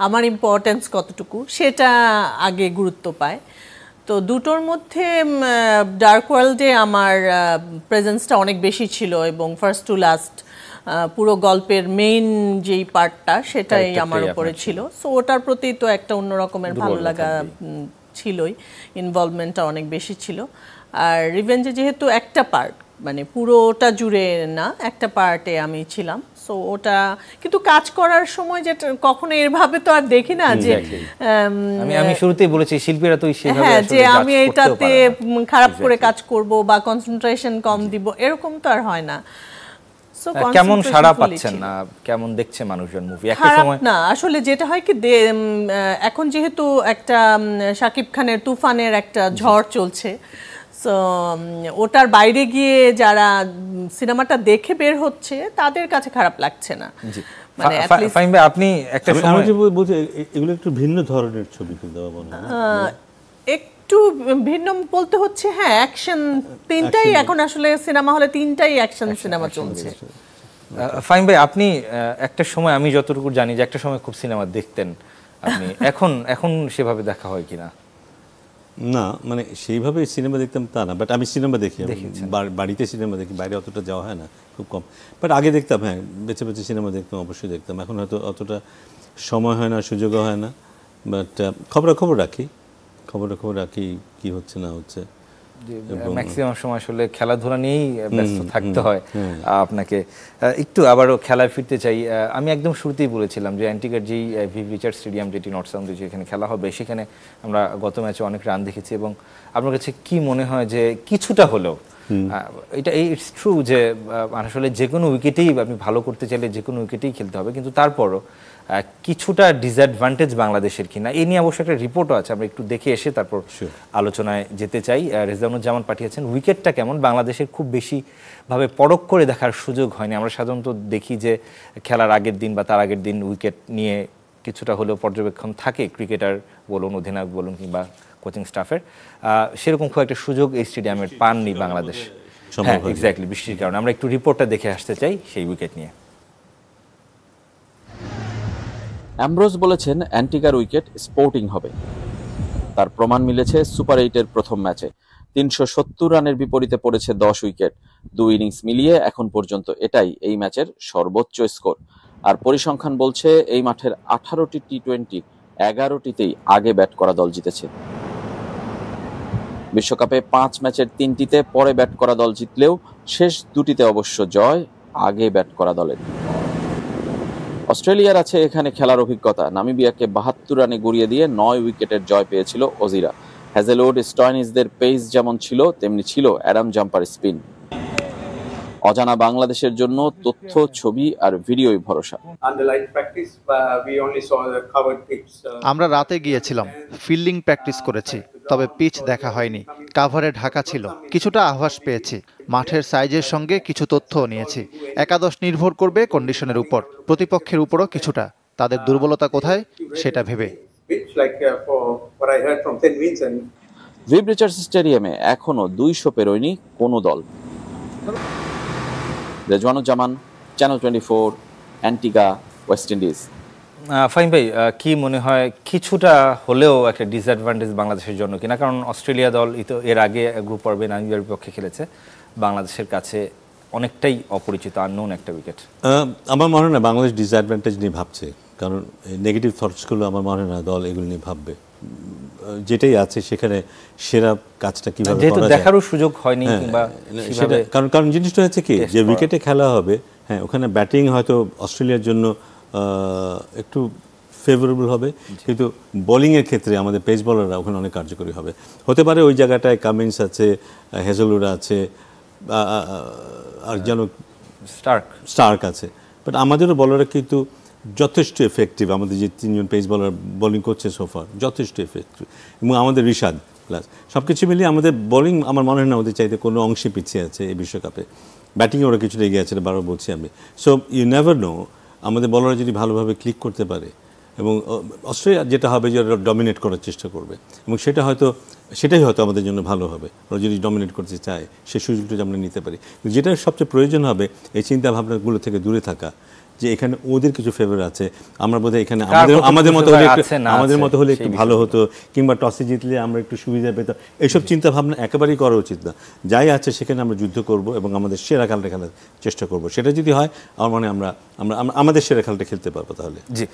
আমার ইম্পর্টেন্স কতটুকু, সেটা আগে গুরুত্ব পায়। তো 2টোর মধ্যে ডার্ক ওয়ার্ল্ডে আমার প্রেজেন্সটা অনেক বেশি ছিল, এবং ফার্স্ট টু লাস্ট পুরো গল্পের মেইন যেই পার্টটা সেটাই আমার উপরে ছিল। সো ওটার প্রতি তো একটা অন্যরকমের ভালো লাগা ছিলই, ইনভলভমেন্টটা অনেক বেশি ছিল। আর রিভেঞ্জে যেহেতু একটা পার্ট, মানে পুরোটা জুড়ে না, একটা পার্টে আমি ছিলাম। সো ওটা কিন্তু কাজ করার সময় যেটা কখনো এরভাবে তো আর দেখি না যে আমি শুরুতেই বলেছি শিল্পীরা তো হ্যাঁ যে আমি এটাতে খারাপ করে কাজ করব বা কনসেন্ট্রেশন কম দিব, এরকম তো আর হয় না। কেমন সাড়া পাচ্ছেন না, কেমন দেখছে মানুষজন মুভি? একটা সময় না, আসলে যেটা হয় কি, এখন যেহেতু একটা শাকিব খানের তুফানের একটা ঝড় চলছে, সো ওটার বাইরে গিয়ে যারা সিনেমাটা দেখে বের হচ্ছে তাদের কাছে খারাপ লাগছে না। মানে ফাইন ভাই, আপনি একটা সময় বলতে এগুলো একটু ভিন্ন ধরনের ছবি কিন্তু একটু ভিন্ন বলতে হচ্ছে, হ্যাঁ অ্যাকশন তিনটাই এখন আসলে সিনেমা হলে তিনটাই অ্যাকশন সিনেমা চলছে। ফাইন ভাই, আপনি একটা সময়, আমি যতটুকু জানি যে একটা সময় খুব সিনেমা দেখতেন আপনি, এখন সেভাবে দেখা হয় কিনা? না মানে সেইভাবে সিনেমা দেখতাম তা না, বাট আমি সিনেমা দেখি, বাড়িতে সিনেমা দেখি, বাইরে অতটা যাওয়া হয় না, খুব কম। বাট আগে দেখতাম, হ্যাঁ বেছে বেছে সিনেমা দেখতাম, অবশ্যই দেখতাম। এখন হয়তো অতটা সময় হয় না, সুযোগও হয় না, বাট খবরাখবর রাখি, খবরাখবর রাখি কী হচ্ছে না হচ্ছে। ম্যাক্সিমাম সময় আসলে খেলাধুলা নিয়েই ব্যস্ত থাকতে হয় আপনাকে। একটু আবারও খেলায় ফিরতে চাই। আমি একদম শুরুতেই বলেছিলাম যে অ্যান্টিগার যেই ভিভ রিচার্ড স্টেডিয়াম, যেটি নর্থ সাউন্ডে যেখানে খেলা হবে, সেখানে আমরা গত ম্যাচে অনেক রান দেখেছি। এবং আপনার কাছে কি মনে হয় যে কিছুটা হলেও এটা ইটস ট্রু যে আসলে যে কোনো উইকেটেই আপনি ভালো করতে চাইলে যে কোনো উইকেটেই খেলতে হবে, কিন্তু তারপরও কিছুটা ডিসঅ্যাডভান্টেজ বাংলাদেশের কিনা এই নিয়ে অবশ্য একটা রিপোর্টও আছে, আমরা একটু দেখে এসে তারপর আলোচনায় যেতে চাই। রেজাউনুজ্জামান পাঠিয়েছেন, উইকেটটা কেমন বাংলাদেশের খুব বেশিভাবে পরখ করে দেখার সুযোগ হয়নি। আমরা সাধারণত দেখি যে খেলার আগের দিন বা তার আগের দিন উইকেট নিয়ে কিছুটা হলেও পর্যবেক্ষণ থাকে, ক্রিকেটার বলুন, অধিনায়ক বলুন কিংবা কোচিং স্টাফের। সেরকম খুব একটা সুযোগ এই স্টেডিয়ামের পাননি বাংলাদেশ। হ্যাঁ এক্স্যাক্টলি, বৃষ্টির কারণে। আমরা একটু রিপোর্টটা দেখে আসতে চাই সেই উইকেট নিয়ে। অ্যামব্রোস বলেছেন অ্যান্টিগার উইকেট স্পোর্টিং হবে, তার প্রমাণ মিলেছে সুপার 8-এর প্রথম ম্যাচে। 370 রানের বিপরীতে পড়েছে 10 উইকেট। 2 ইনিংস মিলিয়ে এখন পর্যন্ত এটাই এই ম্যাচের সর্বোচ্চ স্কোর। আর পরিসংখ্যান বলছে এই মাঠের 18টি টি-20 11টিতেই আগে ব্যাট করা দল জিতেছে। বিশ্বকাপে 5 ম্যাচের 3টিতে পরে ব্যাট করা দল জিতলেও শেষ 2টিতে অবশ্য জয় আগে ব্যাট করা দলের। অস্ট্রেলিয়ার আছে এখানে খেলার অভিজ্ঞতা। নামিবিয়াকে 72 রানে গুড়িয়ে দিয়ে 9 উইকেটের জয় পেয়েছিল অজিরা। হ্যাজেলউড, স্টয়নিসদের পেস যেমন ছিল তেমনি ছিল অ্যাডাম জাম্পার স্পিন। অজানা বাংলাদেশের জন্য তথ্য, ছবি আর ভিডিওই ভরসা। আমরা রাতে গিয়েছিলাম, ফিল্ডিং প্র্যাকটিস করেছি, তবে পিচ দেখা হয়নি, কাভারে ঢাকা ছিল, কিছুটা আভাস পেয়েছি। মাঠের সাইজের সঙ্গে কিছু তথ্যও নিয়েছি। একাদশ নির্ভর করবে কন্ডিশনের উপর, প্রতিপক্ষের উপরও কিছুটা, তাদের দুর্বলতা কোথায় সেটা ভেবে। ভিভ রিচার্ডস স্টেডিয়ামে এখনো 200 পেরোয়নি কোনো দল। Rezwanuzzaman, channel 24, Antigua, West Indies. Fahim ভাই, কি মনে হয় কিছুটা হলেও একটা ডিসঅ্যাডভান্টেজ বাংলাদেশের জন্য কিনা? কারণ অস্ট্রেলিয়া দল এর আগে গ্রুপ পর্বে নামিবিয়ার বিপক্ষে খেলেছে, বাংলাদেশের কাছে অনেকটাই অপরিচিত, আননোন একটা উইকেট। আমার মনে হয় না বাংলাদেশ ডিসঅ্যাডভান্টেজ নিয়ে ভাবছে, কারণ নেগেটিভ থটসগুলো আমার মনে হয় না দল এগুলো নিয়ে ভাববে। যেটাই আছে সেখানে সেরা কাজটা কিভাবে করা যায় দেখারও সুযোগ হয়নি, কিংবা সেটা কারণ জিনিসটা হচ্ছে কি যে উইকেটে খেলা হবে, হ্যাঁ ওখানে ব্যাটিং হয়তো অস্ট্রেলিয়ার জন্য একটু ফেভারেবল হবে, কিন্তু বোলিংয়ের ক্ষেত্রে আমাদের পেস বলাররা ওখানে অনেক কার্যকরী হবে। হতে পারে ওই জায়গাটায় কামিন্স আছে, হ্যাজেলউড আছে, আর যেন স্টার্ক আছে, বাট আমাদেরও বলাররা কিন্তু যথেষ্ট এফেক্টিভ। আমাদের যে 3জন পেস বলার বোলিং করছে সোফার যথেষ্ট এফেক্টিভ, এবং আমাদের রিশাদ প্লাস সব কিছু মিলিয়ে আমাদের বোলিং আমার মনে হয় না ওদের চাইতে কোনো অংশে পিছিয়ে আছে এই বিশ্বকাপে। ব্যাটিংয়ে ওরা কিছুটা এগিয়ে আছে, বারবার বলছি আমি। সো ইউ নেভার নো, আমাদের বলাররা যদি ভালোভাবে ক্লিক করতে পারে, এবং অস্ট্রেলিয়া যেটা হবে যে ওরা ডমিনেট করার চেষ্টা করবে, এবং সেটাই হয়তো আমাদের জন্য ভালো হবে। ওরা যদি ডমিনেট করতে চায় সেই সুযোগটা আমরা নিতে পারি। যেটা সবচেয়ে প্রয়োজন হবে এই চিন্তা ভাবনাগুলো থেকে দূরে থাকা, যে এখানে ওদের কিছু ফেভার আছে, আমরা বোধহয় এখানে আমাদের মতো হলে একটু ভালো হতো, কিংবা টসে জিতলে আমরা একটু সুবিধা পেতাম, এইসব চিন্তা ভাবনা একেবারেই করা উচিত না। যাই আছে সেখানে আমরা যুদ্ধ করব এবং আমাদের সেরা খেলাটা খেলার চেষ্টা করব। সেটা যদি হয় আমার মনে হয় আমরা আমাদের সেরা খেলাটা খেলতে পারবো। তাহলে জি,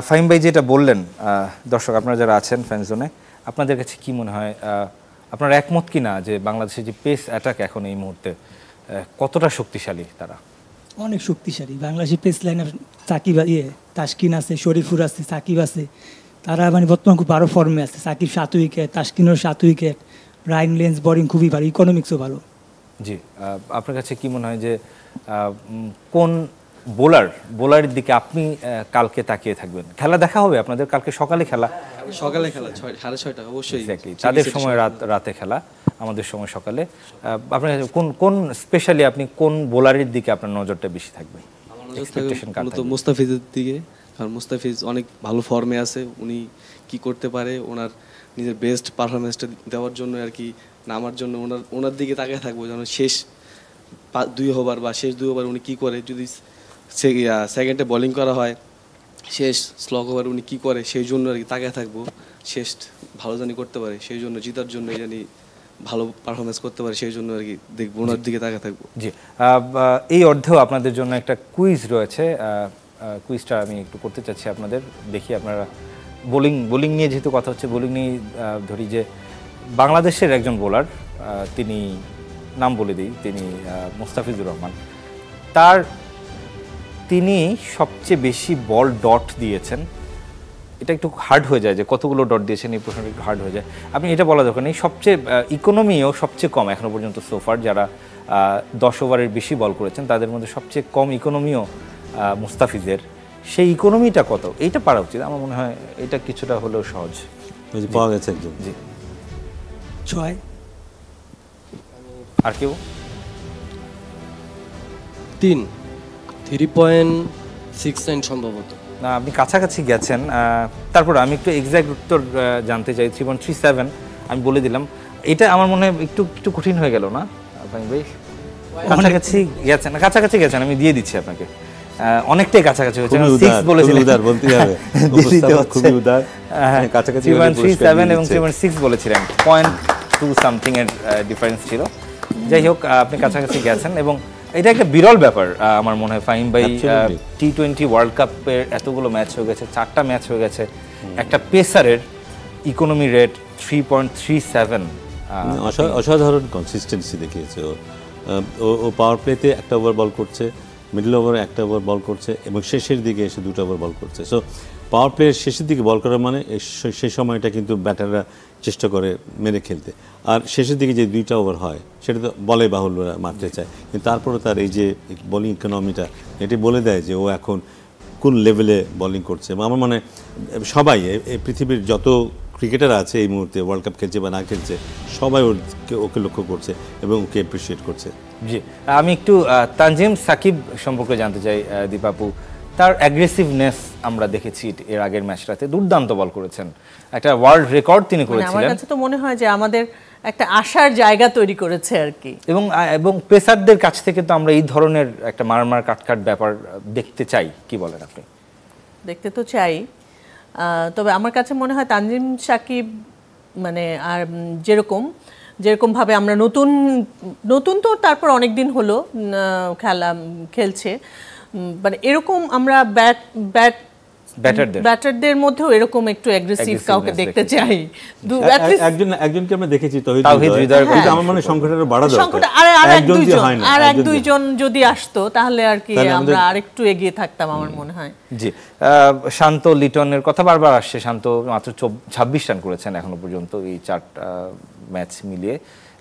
ফাহিম ভাই যেটা বললেন, দর্শক আপনারা যারা আছেন ফ্যান জোনে, আপনাদের কাছে কি মনে হয়, আপনারা একমত কিনা যে বাংলাদেশের যে পেস অ্যাটাক এখন এই মুহূর্তে কতটা শক্তিশালী? তারা অনেক শক্তিশালী। বাংলাদেশের পেস লাইনার সাকিব, তাসকিন আছে, শরীফুর আছে, সাকিব আছে, তারা মানে বর্তমান খুব ভালো ফর্মে আছে। সাকিব 7 উইকেট, তাসকিনের 7 উইকেট, রাইন লেন্স বোলিং খুবই ভালো, ইকোনমিক্সও ভালো। জি, আপনার কাছে কি মনে হয় যে কোন বোলারের দিকে আপনি কালকে তাকিয়ে থাকবেন? খেলা দেখা হবে আপনাদের কালকে সকালে খেলা, 6:30 অবশ্যই। তাদের সময় রাতে খেলা, আমাদের সময় সকালে। আপনার কোন স্পেশালি আপনি কোন বোলারের দিকে আপনার নজরটা বেশি থাকবে? মুস্তাফিজের দিকে, কারণ মুস্তাফিজ অনেক ভালো ফর্মে আছে, উনি কি করতে পারে, ওনার নিজের বেস্ট পারফরমেন্সটা দেওয়ার জন্য আর কি, নামার জন্য ওনার দিকে তাকিয়ে থাকবো, যেন শেষ 2 ওভার বা শেষ 2 ওভার উনি কি করে, যদি সেকেন্ডে বোলিং করা হয় শেষ স্লগ ওভার উনি কি করে, সেই জন্য আর কি তাকিয়ে থাকবো। শেষ ভালো জানি করতে পারে, সেই জন্য জিতার জন্য জানি ভালো পারফরমেন্স করতে পারে, সেই জন্য আর কি দেখবো, ওনার দিকে তাকিয়ে থাকবো। জি, এই অর্ধেও আপনাদের জন্য একটা কুইজ রয়েছে। কুইজটা আমি একটু করতে চাচ্ছি আপনাদের, দেখি আপনারা বোলিং নিয়ে যেহেতু কথা হচ্ছে, বোলিং নিয়ে ধরি যে বাংলাদেশের একজন বোলার, তিনি নাম বলে দিই, তিনি মুস্তাফিজুর রহমান। তিনি সবচেয়ে বেশি বল ডট দিয়েছেন। এটা একটু হার্ড হয়ে যায় যে কতগুলো ডট দিয়েছেন, এই প্রশ্নটা একটু হার্ড হয়ে যায়। আপনি এটা বলা দরকার নেই। সবচেয়ে ইকোনমিও সবচেয়ে কম এখনো পর্যন্ত সোফার, যারা 10 ওভারের বেশি বল করেছেন তাদের মধ্যে সবচেয়ে কম ইকোনমিও মুস্তাফিজের। সেই ইকোনমিটা কত, এইটা পারা উচিত। আমার মনে হয় এটা কিছুটা হলেও সহজ। পাওয়া গেছে একজন। জি, 6। আর কেউ? 3.69 সম্ভবত। না, আপনি কাছাকাছি গেছেন। তারপর আমি একটু এক্সাক্ট উত্তর জানতে চাই। 3.37 আমি বলে দিলাম। এটা আমার মনে হয় একটু কঠিন হয়ে গেল না ভাই? কাছাকাছি গেছেন, কাছাকাছি গেছেন, আমি দিয়ে দিচ্ছি আপনাকে। অনেকটাই কাছাকাছি হয়েছে। 6 বলেছিলেন, উদার বলতে হবে, খুবই উদার। কাছাকাছি 3.37 এবং 3.6 বলেছিলেন, 0.2 সামথিং এর ডিফারেন্স ছিল। যাই হোক, আপনি কাছাকাছি গেছেন এবং এটা একটা বিরল ব্যাপার আমার মনে হয় ফাহিম ভাই। টি-20 ওয়ার্ল্ড কাপের এতগুলো ম্যাচ হয়ে গেছে, 4টা ম্যাচ হয়ে গেছে, একটা পেসারের ইকোনমি রেট 3.37। অসাধারণ কনসিস্টেন্সি দেখিয়েছে ও পাওয়ার প্লেতে একটা ওভার বল করছে, মিডল ওভারে একটা ওভার বল করছে এবং শেষের দিকে এসে 2টা ওভার বল করছে। সো পাওয়ার প্লেয়ের শেষের দিকে বল করার মানে সেই সময়টা কিন্তু ব্যাটাররা চেষ্টা করে মেরে খেলতে, আর শেষের দিকে যে 2টা ওভার হয় সেটা তো বলে বাহুল্যরা মারতে চায়, কিন্তু তারপরে তার এই যে বোলিং ইকোনমিটা এটি বলে দেয় যে ও এখন কোন লেভেলে বোলিং করছে। আমার মনে হয় সবাই, এই পৃথিবীর যত ক্রিকেটার আছে এই মুহূর্তে ওয়ার্ল্ড কাপ খেলছে বা না খেলছে, সবাই ওকে লক্ষ্য করছে এবং ওকে অ্যাপ্রিসিয়েট করছে। জি, আমি একটু তানজিম সাকিব সম্পর্কে জানতে চাই দীপাপু। তার অ্যাগ্রেসিভনেস আমরা দেখেছি এর আগের ম্যাচটাতে, দুর্দান্ত বল করেছেন, একটা ওয়ার্ল্ড রেকর্ড তিনি করেছিলেন। আমার কাছে তো মনে হয় যে আমাদের একটা আশার জায়গা তৈরি করেছে আর কি। এবং পেসারদের কাছ থেকে তো আমরা এই ধরনের একটা মারমার কাটকাট ব্যাপার দেখতে চাই, কি বলেন আপনি? দেখতে তো চাই, তবে আমার কাছে মনে হয় তানজিম সাকিব মানে আর যেরকমভাবে আমরা নতুন তো তারপর অনেক দিন হলো খেলছে, মানে এরকম আমরা ব্যাটারদের মধ্যেও এরকম একটু অ্যাগ্রেসিভ কাউকে দেখতে চাই। একজনকে আমরা দেখেছি তাওহীদ হৃদয়, কিন্তু আমার মনে হয় সংখ্যাটা বাড়া দরকার। আর এক দুইজন যদি আসতো তাহলে আর কি আমরা আরেকটু এগিয়ে থাকতাম আমার মনে হয়। জি, শান্ত লিটনের কথা বারবার আসছে। শান্ত মাত্র 26 রান করেছেন এখনো পর্যন্ত এই 4টা ম্যাচ মিলিয়ে।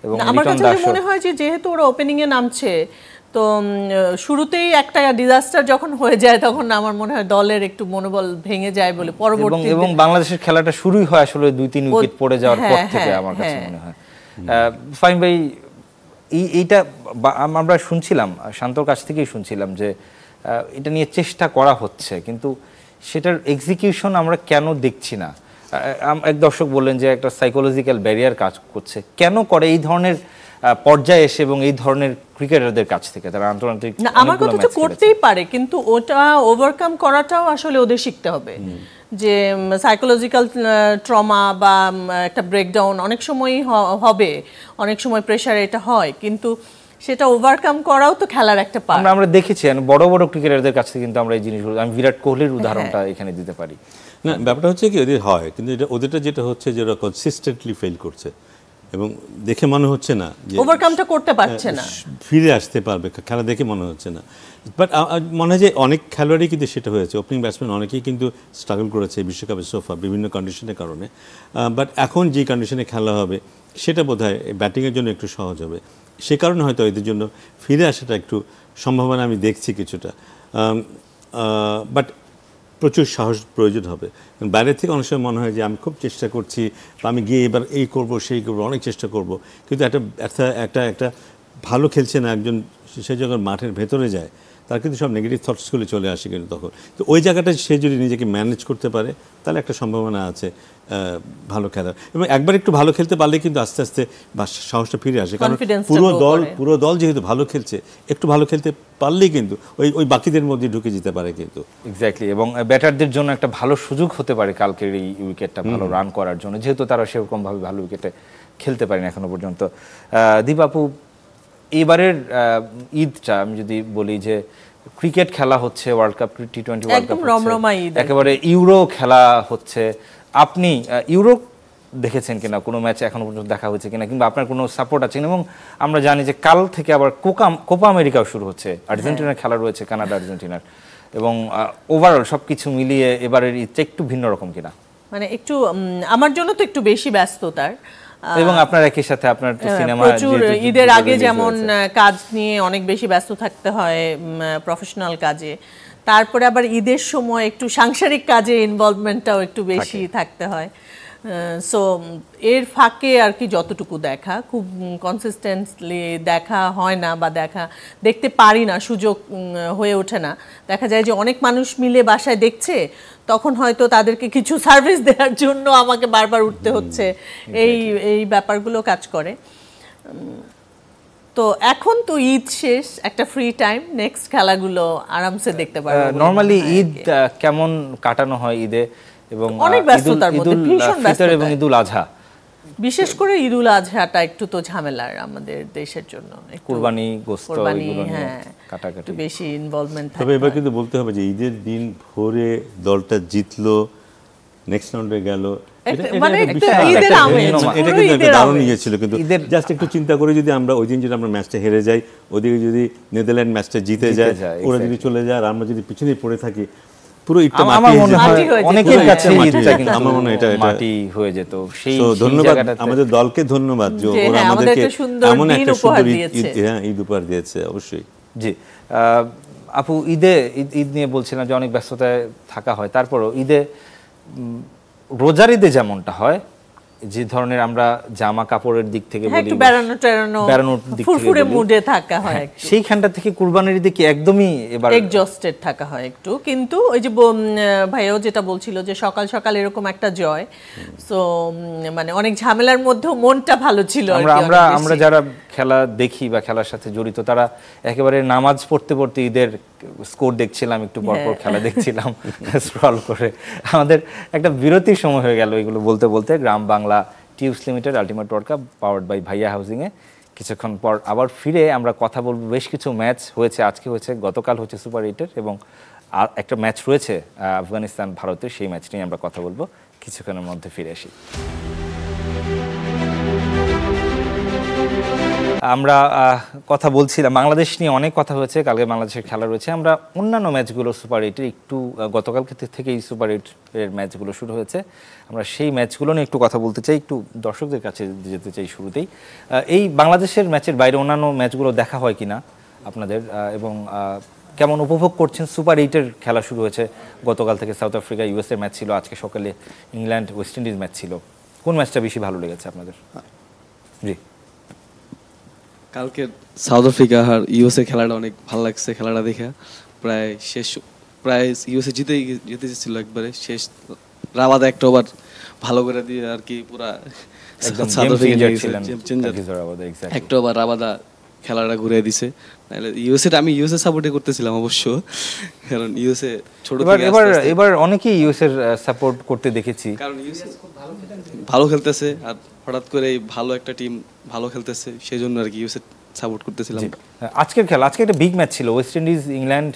এবং আমার কাছে মনে হয় যে যেহেতু ওরা ওপেনিং এ নামছে, তো শুরুতেই একটা ডিজাস্টার যখন হয়ে যায় তখন আমার মনে হয় দলের একটু মনোবল ভেঙে যায় বলে পরবর্তীতে, এবং বাংলাদেশের খেলাটা শুরুই হয় আসলে 2-3 উইকেট পড়ে যাওয়ার পর থেকে আমার কাছে মনে হয়। ফাহিম ভাই, এইটা আমরা শুনছিলাম, শান্তর কাছ থেকেই শুনছিলাম যে এটা নিয়ে চেষ্টা করা হচ্ছে, কিন্তু সেটার এক্সিকিউশন আমরা কেন দেখছি না? এক দর্শক বললেন যে একটা সাইকোলজিক্যাল ব্যারিয়ার কাজ করছে। কেন করে এই ধরনের পর্যায়ে এসে এবং এই ধরনের ক্রিকেটারদের কাছ থেকে তারা আন্তর্জাতিক না, আমার কথা তো করতেই পারে, কিন্তু ওটা ওভারকাম করাটাও আসলে ওদের শিখতে হবে। যে সাইকোলজিক্যাল ট্রমা বা একটা ব্রেকডাউন অনেক সময়ই হবে, অনেক সময় প্রেশারে এটা হয়, কিন্তু সেটা ওভারকাম করাও তো খেলার একটা পার্ট। আমরা দেখেছি বড় বড় ক্রিকেটারদের কাছ থেকে কিন্তু আমরা এই জিনিসগুলো, আমি বিরাট কোহলির উদাহরণটা এখানে দিতে পারি। না, ব্যাপারটা হচ্ছে কি ওদের হয়, কিন্তু ওদেরটা যেটা হচ্ছে যে ওরা কনসিস্টেন্টলি ফেল করছে এবং দেখে মনে হচ্ছে না যে ওভারকামটা করতে পারছে না, ফিরে আসতে পারবে, খেলা দেখে মনে হচ্ছে না। বাট মনে হয় যে অনেক খেলোয়াড়ই কিন্তু সেটা হয়েছে, ওপেনিং ব্যাটসম্যান অনেকেই কিন্তু স্ট্রাগল করেছে বিশ্বকাপের সোফা বিভিন্ন কন্ডিশনের কারণে। বাট এখন যে কন্ডিশনে খেলা হবে সেটা বোধহয় ব্যাটিংয়ের জন্য একটু সহজ হবে, সে কারণে হয়তো এদের জন্য ফিরে আসাটা একটু সম্ভাবনা আমি দেখছি কিছুটা। বাট প্রচুর সাহস প্রয়োজন হবে। বাইরে থেকে অনেক সময় মনে হয় যে আমি খুব চেষ্টা করছি, বা আমি গিয়ে এবার এই করব সেই করব, অনেক চেষ্টা করব, কিন্তু একটা ভালো খেলছে না একজন, সে যখন মাঠের ভেতরে যায় তার কিন্তু সব নেগেটিভ থটসগুলো চলে আসে কিন্তু তখন। তো ওই জায়গাটা সে যদি নিজেকে ম্যানেজ করতে পারে তাহলে একটা সম্ভাবনা আছে ভালো খেলার, এবং একবার একটু ভালো খেলতে পারলে কিন্তু আস্তে আস্তে সাহসটা ফিরে আসে, কারণ পুরো দল যেহেতু ভালো খেলছে, একটু ভালো খেলতে পারলেই কিন্তু ওই বাকিদের মধ্যে ঢুকে যেতে পারে কিন্তু। এক্স্যাক্টলি, এবং ব্যাটারদের জন্য একটা ভালো সুযোগ হতে পারে কালকের এই উইকেটটা ভালো রান করার জন্য, যেহেতু তারা সেরকমভাবে ভালো উইকেটে খেলতে পারেনি এখনো পর্যন্ত। দীপ আপু, এবারের ঈদটা আমি যদি বলি যে ক্রিকেট খেলা হচ্ছে, ওয়ার্ল্ড কাপ টি-20 ওয়ার্ল্ড কাপ একেবারে ইউরো খেলা হচ্ছে, আপনি ইউরো দেখেছেন কিনা, কোনো ম্যাচ এখনো পর্যন্ত দেখা হয়েছে কিনা, কিংবা আপনার কোনো সাপোর্ট আছে কিনা? এবং আমরা জানি যে কাল থেকে আবার কোপা আমেরিকাও শুরু হচ্ছে, আর্জেন্টিনার খেলা রয়েছে, কানাডা আর্জেন্টিনার, এবং ওভারঅল সবকিছু মিলিয়ে এবারের ঈদটা একটু ভিন্ন রকম কিনা? মানে একটু আমার জন্য তো একটু বেশি ব্যস্ততার, এবং আপনার একই সাথে আপনার তো সিনেমা, প্রচুর ঈদের আগে যেমন কাজ নিয়ে অনেক বেশি ব্যস্ত থাকতে হয়, প্রফেশনাল কাজে, তারপরে আবার ঈদের সময় একটু সাংসারিক কাজে ইনভলভমেন্টটাও একটু বেশি থাকতে হয়। সো এর ফাঁকে আর কি যতটুকু দেখা, খুব কনসিস্টেন্টলি দেখা হয় না, বা দেখতে পারি না, সুযোগ হয়ে ওঠে না। দেখা যায় যে অনেক মানুষ মিলে বাসায় দেখছে, তখন হয়তো তাদেরকে কিছু সার্ভিস দেওয়ার জন্য আমাকে বারবার উঠতে হচ্ছে, এই ব্যাপারগুলো কাজ করে। তো এখন তো ঈদ শেষ, একটা ফ্রি টাইম, নেক্সট খেলাগুলো আরামসে দেখতে পারবো। নরমালি ঈদ কেমন কাটানো হয় ঈদে, এবং অনেক ব্যস্ততার মধ্যে, ভীষণ ব্যস্ততা, এবং ঈদুল আজহা, বিশেষ করে ঈদুল আজহাটা একটু তো ঝামেলার আমাদের দেশের জন্য, কুরবানি গোশত এগুলো নিয়ে কাটাকাটি, একটু বেশি ইনভলভমেন্ট থাকে। তবে এবার কিন্তু বলতে হবে যে ঈদের দিন ভোরে দলটা জিতলো, নেক্সট রাউন্ডে গেল, এটা কিন্তু একটা দারুণ ইয়ে ছিল। কিন্তু জাস্ট একটু চিন্তা করে যদি আমরা ওই দিন যদি আমরা ম্যাচটা হেরে যাই, ওদিকে যদি নেদারল্যান্ড ম্যাচটা জিতে যায়, ওরা যদি চলে যায় আর আমরা যদি পিছনে পড়ে থাকি, পুরো ঈদটা অনেকের কাছে আমার মনে হয় এটা মাটি হয়ে যেত। সেই ধন্যবাদ আমাদের দলকে, ধন্যবাদ যে ওরা আমাদেরকে এমন একটা সুন্দর ঈদ উপহার দিয়েছে। অবশ্যই জি আপু, ঈদ নিয়ে বলছিলাম যে অনেক ব্যস্ততায় থাকা হয়, তারপরও ঈদে, রোজার ঈদে যেমনটা হয়, যে ধরনের আমরা জামা কাপড়ের দিক থেকে বলি, একটু বেড়ানোর দিক থেকে ফুরফুরে মুডে থাকা হয়, সেইখানটা থেকে কুরবানির ঈদে কি একদমই এবার এক্সজস্টেড থাকা হয় একটু। কিন্তু ওই যে ভাইও যেটা বলছিল যে সকাল সকাল এরকম একটা জয়, সো মানে অনেক ঝামেলার মধ্যেও মনটা ভালো ছিল। আমরা যারা খেলা দেখি বা খেলার সাথে জড়িত, তারা একেবারে নামাজ পড়তে পড়তে ঈদের স্কোর দেখছিলাম, একটু পরপর খেলা দেখছিলাম স্ক্রল করে। আমাদের একটা বিরতির সময় হয়ে গেল এগুলো বলতে বলতে। Gram Bangla tubes limited ultimate world cup powered by Bhaiya হাউজিংয়ে কিছুক্ষণ পর আবার ফিরে আমরা কথা বলবো। বেশ কিছু ম্যাচ হয়েছে, আজকে হয়েছে, গতকাল হচ্ছে সুপার 8-এর, এবং একটা ম্যাচ রয়েছে আফগানিস্তান ভারতের, সেই ম্যাচ নিয়ে আমরা কথা বলবো। কিছুক্ষণের মধ্যে ফিরে আসি। আমরা কথা বলছিলাম বাংলাদেশ নিয়ে, অনেক কথা হয়েছে, কালকে বাংলাদেশের খেলা রয়েছে। আমরা অন্যান্য ম্যাচগুলো সুপার 8-এর একটু, গতকাল থেকেই সুপার 8-এর ম্যাচগুলো শুরু হয়েছে, আমরা সেই ম্যাচগুলো নিয়ে একটু কথা বলতে চাই, একটু দর্শকদের কাছে যেতে চাই শুরুতেই। এই বাংলাদেশের ম্যাচের বাইরে অন্যান্য ম্যাচগুলো দেখা হয় কিনা আপনাদের, এবং কেমন উপভোগ করছেন? সুপার 8-এর খেলা শুরু হয়েছে গতকাল থেকে, সাউথ আফ্রিকা ইউএসএ ম্যাচ ছিল, আজকে সকালে ইংল্যান্ড ওয়েস্ট ইন্ডিজ ম্যাচ ছিল। কোন ম্যাচটা বেশি ভালো লেগেছে আপনাদের? জি, কালকে সাউথ আফ্রিকা আর ইউএসএ খেলাটা অনেক ভালো লাগছে। খেলাটা দেখে প্রায় ইউএসএ জিতেছিল একবারে শেষ, রাবাদা একটা ওভার ভালো করে দিয়ে আর কি পুরা সাউথ আফ্রিকা একটা ওভার রাবাদা খেলাটা ঘুরে দিছে। আমি ইউএসএ সাপোর্টে করতেছিলাম অবশ্য, কারণ ইউএসএ ছোট এবার অনেকেই ইউএসএ সাপোর্ট করতে দেখেছি, কারণ ইউএসএ ভালো খেলতেছে আর হঠাৎ করে ভালো একটা টিম ভালো খেলতেছে, সেই জন্য আর কি ইউএসএ সাপোর্ট করতেছিলাম। আজকের খেলা, আজকে একটা বিগ ম্যাচ ছিল, ওয়েস্ট ইন্ডিজ ইংল্যান্ড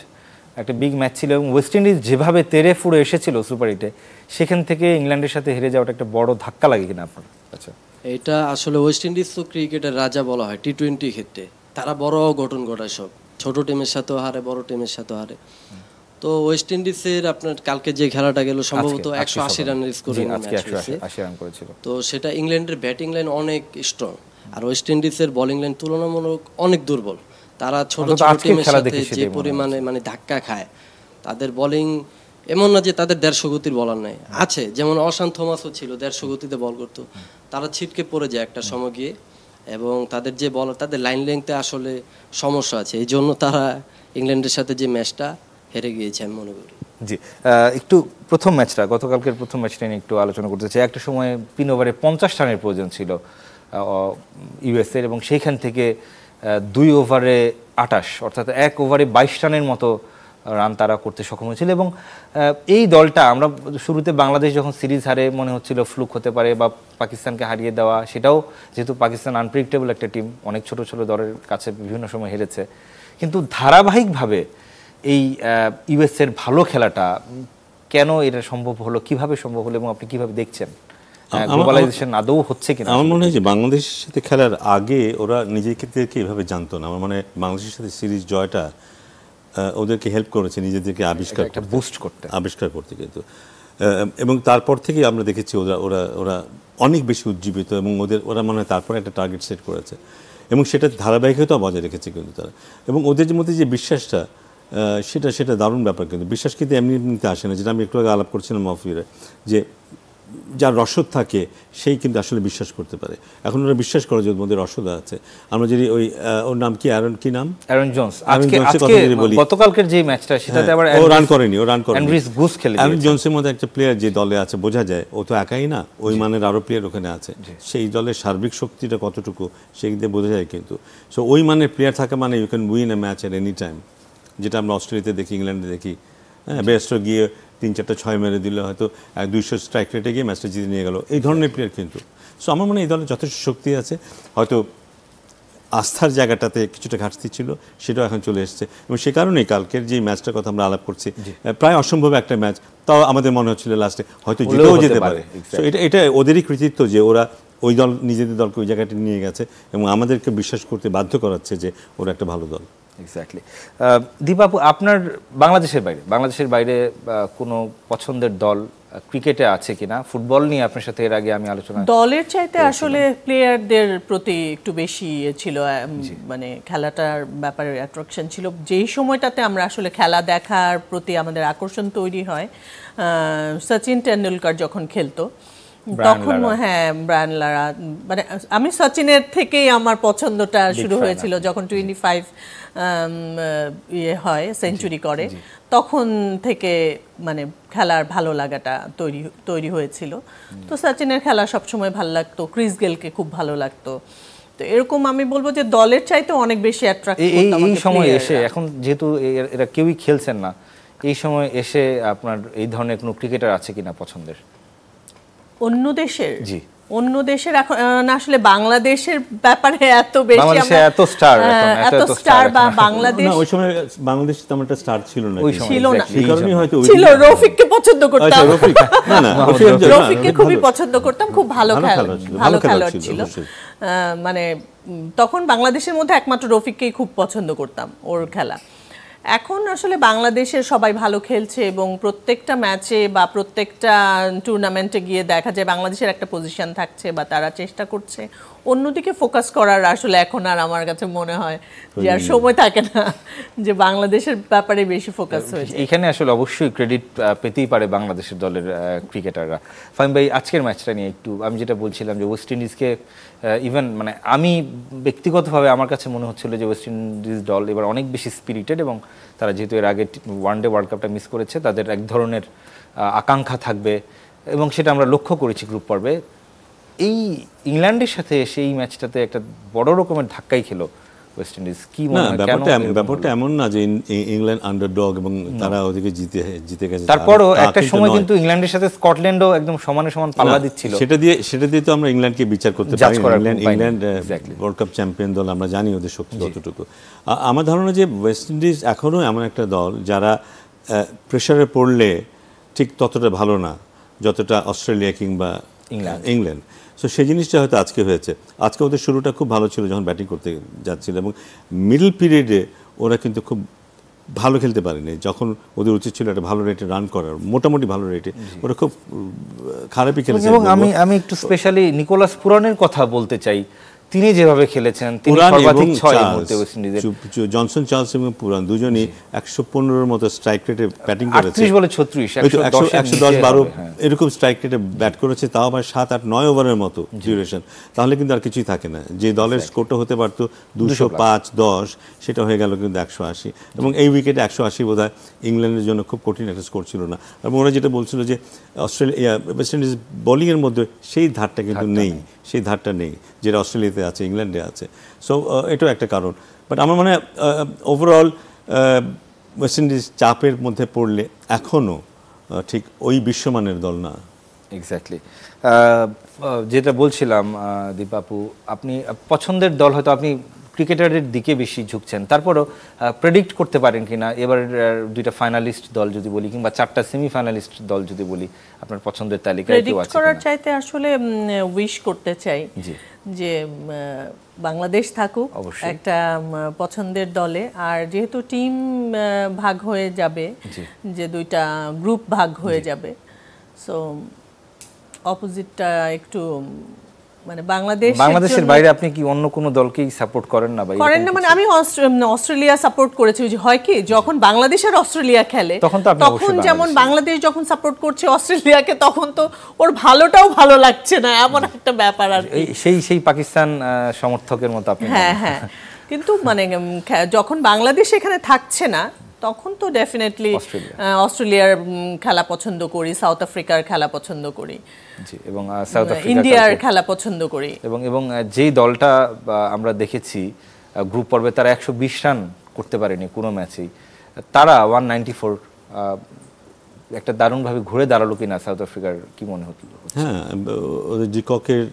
একটা বিগ ম্যাচ ছিল, এবং ওয়েস্ট ইন্ডিজ যেভাবে তেড়ে ফুড়ে এসেছিল সুপার 8-এ, সেখান থেকে ইংল্যান্ডের সাথে হেরে যাওয়াটা একটা বড় ধাক্কা লাগে কিনা আপনার? আচ্ছা, এটা আসলে ওয়েস্ট ইন্ডিজ তো ক্রিকেটের রাজা বলা হয় টি-20 ক্ষেত্রে, তারা বড় ঘটন ঘটায় সব, ছোট টিমের সাথেও হারে, বড় টিমের সাথেও হারে। তো ওয়েস্ট ইন্ডিজের আপনার কালকে যে খেলাটা গেল সম্ভবত 180 রানের স্কোরে তো সেটা ইংল্যান্ডের ব্যাটিং লাইন অনেক স্ট্রং, আর ওয়েস্ট ইন্ডিজের বোলিং লাইন তুলনামূলক অনেক দুর্বল। তারা ছোট ছোট টিমের সাথে যে পরিমাণে মানে ধাক্কা খায়, তাদের বোলিং এমন না যে তাদের 150 গতির বলার নাই, আছে যেমন অশান্ত থমাসও ছিল 150 গতিতে বল করতো, তারা ছিটকে পড়ে যায় একটা সময় গিয়ে। এবং তাদের যে বল, তাদের লাইন লেংথে আসলে সমস্যা আছে, এই জন্য তারা ইংল্যান্ডের সাথে যে ম্যাচটা হেরে গিয়েছে আমি মনে করি। জি, একটু প্রথম ম্যাচটা, গতকালকের প্রথম ম্যাচটা নিয়ে একটু আলোচনা করতে চাই। একটা সময় 3 ওভারে 50 রানের প্রয়োজন ছিল ইউএসএর, এবং সেইখান থেকে 2 ওভারে 28, অর্থাৎ 1 ওভারে 22 রানের মতো রান তারা করতে সক্ষম হয়েছিল। এবং এই দলটা আমরা শুরুতে বাংলাদেশ যখন সিরিজ হারে মনে হচ্ছিল ফ্লুক হতে পারে বা পাকিস্তানকে হারিয়ে দেওয়া, সেটাও যেহেতু পাকিস্তান আনপ্রেডিক্টেবল একটা টিম, অনেক ছোট ছোট দলের কাছে বিভিন্ন সময় হেরেছে, কিন্তু ধারাবাহিকভাবে এই ইউএসএর ভালো খেলাটা কেন এটা সম্ভব হলো, কিভাবে সম্ভব হলো, এবং আপনি কিভাবে দেখছেন গ্লোবালাইজেশন আদৌ হচ্ছে কিনা? আমার মনে হয় যে বাংলাদেশের সাথে খেলার আগে ওরা নিজেদেরকে এভাবে জানতো না। আমার মানে বাংলাদেশের সাথে সিরিজ জয়টা ওদেরকে হেল্প করেছে নিজেদেরকে আবিষ্কার করতে কিন্তু। এবং তারপর থেকে আমরা দেখেছি ওরা অনেক বেশি উজ্জীবিত, এবং ওরা মনে হয় তারপরে একটা টার্গেট সেট করেছে, এবং সেটা ধারাবাহিকতা বজায় রেখেছে কিন্তু তারা। এবং ওদের মধ্যে যে বিশ্বাসটা, সেটা দারুণ ব্যাপার। কিন্তু বিশ্বাস কিন্তু এমনিতে আসে না, যেটা আমি একটু আগে আলাপ করছিলাম অফিরে, যে যার রসদ থাকে সেই কিন্তু আসলে বিশ্বাস করতে পারে। এখন ওরা বিশ্বাস করে যে ওর মধ্যে রসদ আছে। আমরা যদি ওর নাম কি, অ্যারন জোন্স, গতকালকের যে ম্যাচটা সেটাতে আবার ও রান করেনি, অ্যান্ড্রিস গুস খেলে। অ্যারন জোন্সের মধ্যে একটা প্লেয়ার যে দলে আছে, বোঝা যায় ও তো একাই না, ওই মানের আরো প্লেয়ার ওখানে আছে। সেই দলের সার্বিক শক্তিটা কতটুকু সেদিকে বোঝা যায় কিন্তু। সো ওই মানের প্লেয়ার থাকা মানে you can win a match at any time, যেটা আমরা অস্ট্রেলিয়াতে দেখি, ইংল্যান্ডে দেখি। হ্যাঁ, বেস্ট গিয়ে 3-4টা 6 মেরে দিলে হয়তো 200 স্ট্রাইক রেটে গিয়ে ম্যাচটা জিতে নিয়ে গেল, এই ধরনের প্লেয়ার কিন্তু। সো আমার মনে হয় এই দলে যথেষ্ট শক্তি আছে, হয়তো আস্থার জায়গাটাতে কিছুটা ঘাটতি ছিল, সেটাও এখন চলে এসেছে। এবং সে কারণেই কালকের যে ম্যাচটার কথা আমরা আলাপ করছি, প্রায় অসম্ভব একটা ম্যাচ, তাও আমাদের মনে হচ্ছিল লাস্টে হয়তো জিতেও যেতে পারে। সো এটা ওদেরই কৃতিত্ব যে ওরা ওই দল, নিজেদের দলকে ওই জায়গাটা নিয়ে গেছে এবং আমাদেরকে বিশ্বাস করতে বাধ্য করাচ্ছে যে ওরা একটা ভালো দল। এক্স্যাক্টলি। দীপাপু, আপনার বাংলাদেশের বাইরে কোনো পছন্দের দল ক্রিকেটে আছে কিনা? ফুটবল নিয়ে আপনার সাথে এর আগে আমি আলোচনা, দলের চাইতে আসলে প্লেয়ারদের প্রতি একটু বেশি ছিল, মানে খেলাটার ব্যাপারে অ্যাট্রাকশন ছিল। যেই সময়টাতে আমরা আসলে খেলা দেখার প্রতি আমাদের আকর্ষণ তৈরি হয়, সচিন টেন্ডুলকার যখন খেলতো তখন, হ্যাঁ, ব্রায়ান লারা, মানে আমি সচিনের থেকেই আমার পছন্দটা শুরু হয়েছিল। যখন 25 হয়, সেঞ্চুরি করে, তখন থেকে মানে খেলার ভালো লাগাটা তৈরি হয়েছিল। তো সচিনের খেলা সবসময় ভালো লাগতো, ক্রিস গেলকে খুব ভালো লাগতো। তো এরকম আমি বলবো যে দলের চাইতে অনেক বেশি অ্যাট্রাক্ট করতো আমাকে। এই সময় এসে, এখন যেহেতু এরা কেউই খেলছেন না, এই সময় এসে আপনার এই ধরনের কোনো ক্রিকেটার আছে কিনা পছন্দের? অন্য দেশের? জি, অন্য দেশের এখন আসলে বাংলাদেশের ব্যাপারে এত বেশি আমরা এত স্টার বা বাংলাদেশ, ওই সময় বাংলাদেশে তেমন একটা স্টার ছিল না, এই কারণেই হয়তো ছিল। রফিককে পছন্দ করতাম, রফিককে খুবই পছন্দ করতাম, খুব ভালো খেলোয়াড় ছিল। মানে তখন বাংলাদেশের মধ্যে একমাত্র রফিককেই খুব পছন্দ করতাম, ওর খেলা। এখন আসলে বাংলাদেশের সবাই ভালো খেলছে এবং প্রত্যেকটা ম্যাচে বা প্রত্যেকটা টুর্নামেন্টে গিয়ে দেখা যায় বাংলাদেশের একটা পজিশন থাকছে বা তারা চেষ্টা করছে। অন্যদিকে ফোকাস করার আসলে এখন আর আমার কাছে মনে হয় যে আর সময় থাকে না, যে বাংলাদেশের ব্যাপারে বেশি ফোকাস হয়েছে। এখানে আসলে অবশ্যই ক্রেডিট পেতেই পারে বাংলাদেশের দলের ক্রিকেটাররা। ফাহিম ভাই, আজকের ম্যাচটা নিয়ে একটু, আমি যেটা বলছিলাম যে ওয়েস্ট ইন্ডিজকে ইভেন, মানে আমি ব্যক্তিগতভাবে আমার কাছে মনে হচ্ছিল যে ওয়েস্ট ইন্ডিজ দল এবার অনেক বেশি স্পিরিটেড, এবং তারা যেহেতু এর আগে ওয়ানডে ওয়ার্ল্ড কাপটা মিস করেছে, তাদের এক ধরনের আকাঙ্ক্ষা থাকবে, এবং সেটা আমরা লক্ষ্য করেছি গ্রুপ পর্বে। এই ইংল্যান্ডের সাথে সেই ম্যাচটাতে একটা বড় রকমের ধাক্কাই খেলো ওয়েস্ট ইন্ডিজ। কি মনে হয়, ব্যাপারটা এমন না যে ইংল্যান্ড আন্ডারডগ এবং তারা ওদিকে জিতে গেছে। তারপরও একটা সময় কিন্তু ইংল্যান্ডের সাথে স্কটল্যান্ডও একদম সমানে সমান পাল্লা দিচ্ছিল। সেটা দিয়ে তো আমরা ইংল্যান্ডকে বিচার করতে পারি। ইংল্যান্ড ওয়ার্ল্ড কাপ চ্যাম্পিয়ন দল, আমরা জানি ওদের শক্তি কতটুকু। আমার ধারণা যে ওয়েস্ট ইন্ডিজ এখনও এমন একটা দল যারা প্রেশারে পড়লে ঠিক ততটা ভালো না যতটা অস্ট্রেলিয়া কিংবা ইংল্যান্ড। সো সেই জিনিসটা হয়তো আজকে হয়েছে। আজকে ওদের শুরুটা খুব ভালো ছিল যখন ব্যাটিং করতে যাচ্ছিল, এবং মিডল পিরিয়ডে ওরা কিন্তু খুব ভালো খেলতে পারেনি, যখন ওদের উচিত ছিল একটা ভালো রেটে রান করার, মোটামুটি ভালো রেটে, ওরা খুব খারাপই খেলেছে। এবং আমি একটু স্পেশালি নিকোলাস পুরানের কথা বলতে চাই, তিনি যেভাবে খেলেছেন, তিনি সর্বাধিক 6 এই মুহূর্তে ওয়েস্ট ইন্ডিজের। জনসন চার্লস এবং পুরান দুজনই 115-এর মতো স্ট্রাইক রেটে ব্যাটিং করেছে, 38 বলে 36, 110-12 এরকম স্ট্রাইক রেটে ব্যাট করেছে, তাও আবার 7-8-9 ওভারের মতো ডিউরেশন। তাহলে কিন্তু আর কিছুই থাকে না, যে দলের স্কোরটা হতে পারতো 205-10 সেটা হয়ে গেল কিন্তু 180, এবং এই উইকেটে 180 বোধহয় ইংল্যান্ডের জন্য খুব কঠিন একটা স্কোর ছিল না। এবং ওরা যেটা বলছিল যে অস্ট্রেলিয়া ওয়েস্ট ইন্ডিজ বোলিংয়ের মধ্যে সেই ধারটা কিন্তু নেই, সেই ধারটা নেই যেটা অস্ট্রেলিয়াতে আছে, ইংল্যান্ডে আছে। সো এটাও একটা কারণ। বাট আমার মনে হয় ওভারঅল ওয়েস্ট ইন্ডিজ চাপের মধ্যে পড়লে এখনও ঠিক ওই বিশ্বমানের দল না। এক্স্যাক্টলি, যেটা বলছিলাম দীপাপু, আপনি পছন্দের দল হয়তো আপনি ক্রিকেটারের দিকে বেশি ঝুঁকছেন, তারপরও প্রেডিক্ট করতে পারেন কিনা এবার 2টা ফাইনালিস্ট দল যদি বলি, কিংবা 4টা সেমিফাইনালিস্ট দল যদি বলি, আপনার পছন্দের তালিকায় কেউ আছে? প্রেডিক্ট করার চাইতে আসলে উইশ করতে চাই যে বাংলাদেশ থাকুক একটা পছন্দের দলে। আর যেহেতু টিম ভাগ হয়ে যাবে, যে 2টা গ্রুপ ভাগ হয়ে যাবে, সো অপোজিটটা একটু মানে বাংলাদেশের বাইরে আপনি কি অন্য কোনো দলকেই সাপোর্ট করেন না? করেন না মানে আমি অস্ট্রেলিয়া সাপোর্ট করেছি। হয় কি, যখন বাংলাদেশ আর অস্ট্রেলিয়া খেলে তখন যেমন বাংলাদেশ যখন সাপোর্ট করছে অস্ট্রেলিয়াকে, তখন তো ওর ভালোটাও ভালো লাগছে না, এমন একটা ব্যাপার। আর সেই পাকিস্তান সমর্থকের মতো আপনি। হ্যাঁ, কিন্তু মানে যখন বাংলাদেশ এখানে থাকছে না, তখন তো ডেফিনেটলি অস্ট্রেলিয়ার খেলা পছন্দ করি, সাউথ আফ্রিকার খেলা পছন্দ করি, এবং সাউথ আফ্রিকা, ইন্ডিয়ার খেলা পছন্দ করি। এবং যেই দলটা আমরা দেখেছি গ্রুপ পর্বে, তারা 120 রান করতে পারেনি কোনো ম্যাচেই, তারা 194 একটা দারুণভাবে ঘুরে দাঁড়ালো কিনা সাউথ আফ্রিকার, কি মনে হচ্ছিল? হ্যাঁ, ওদের জিককের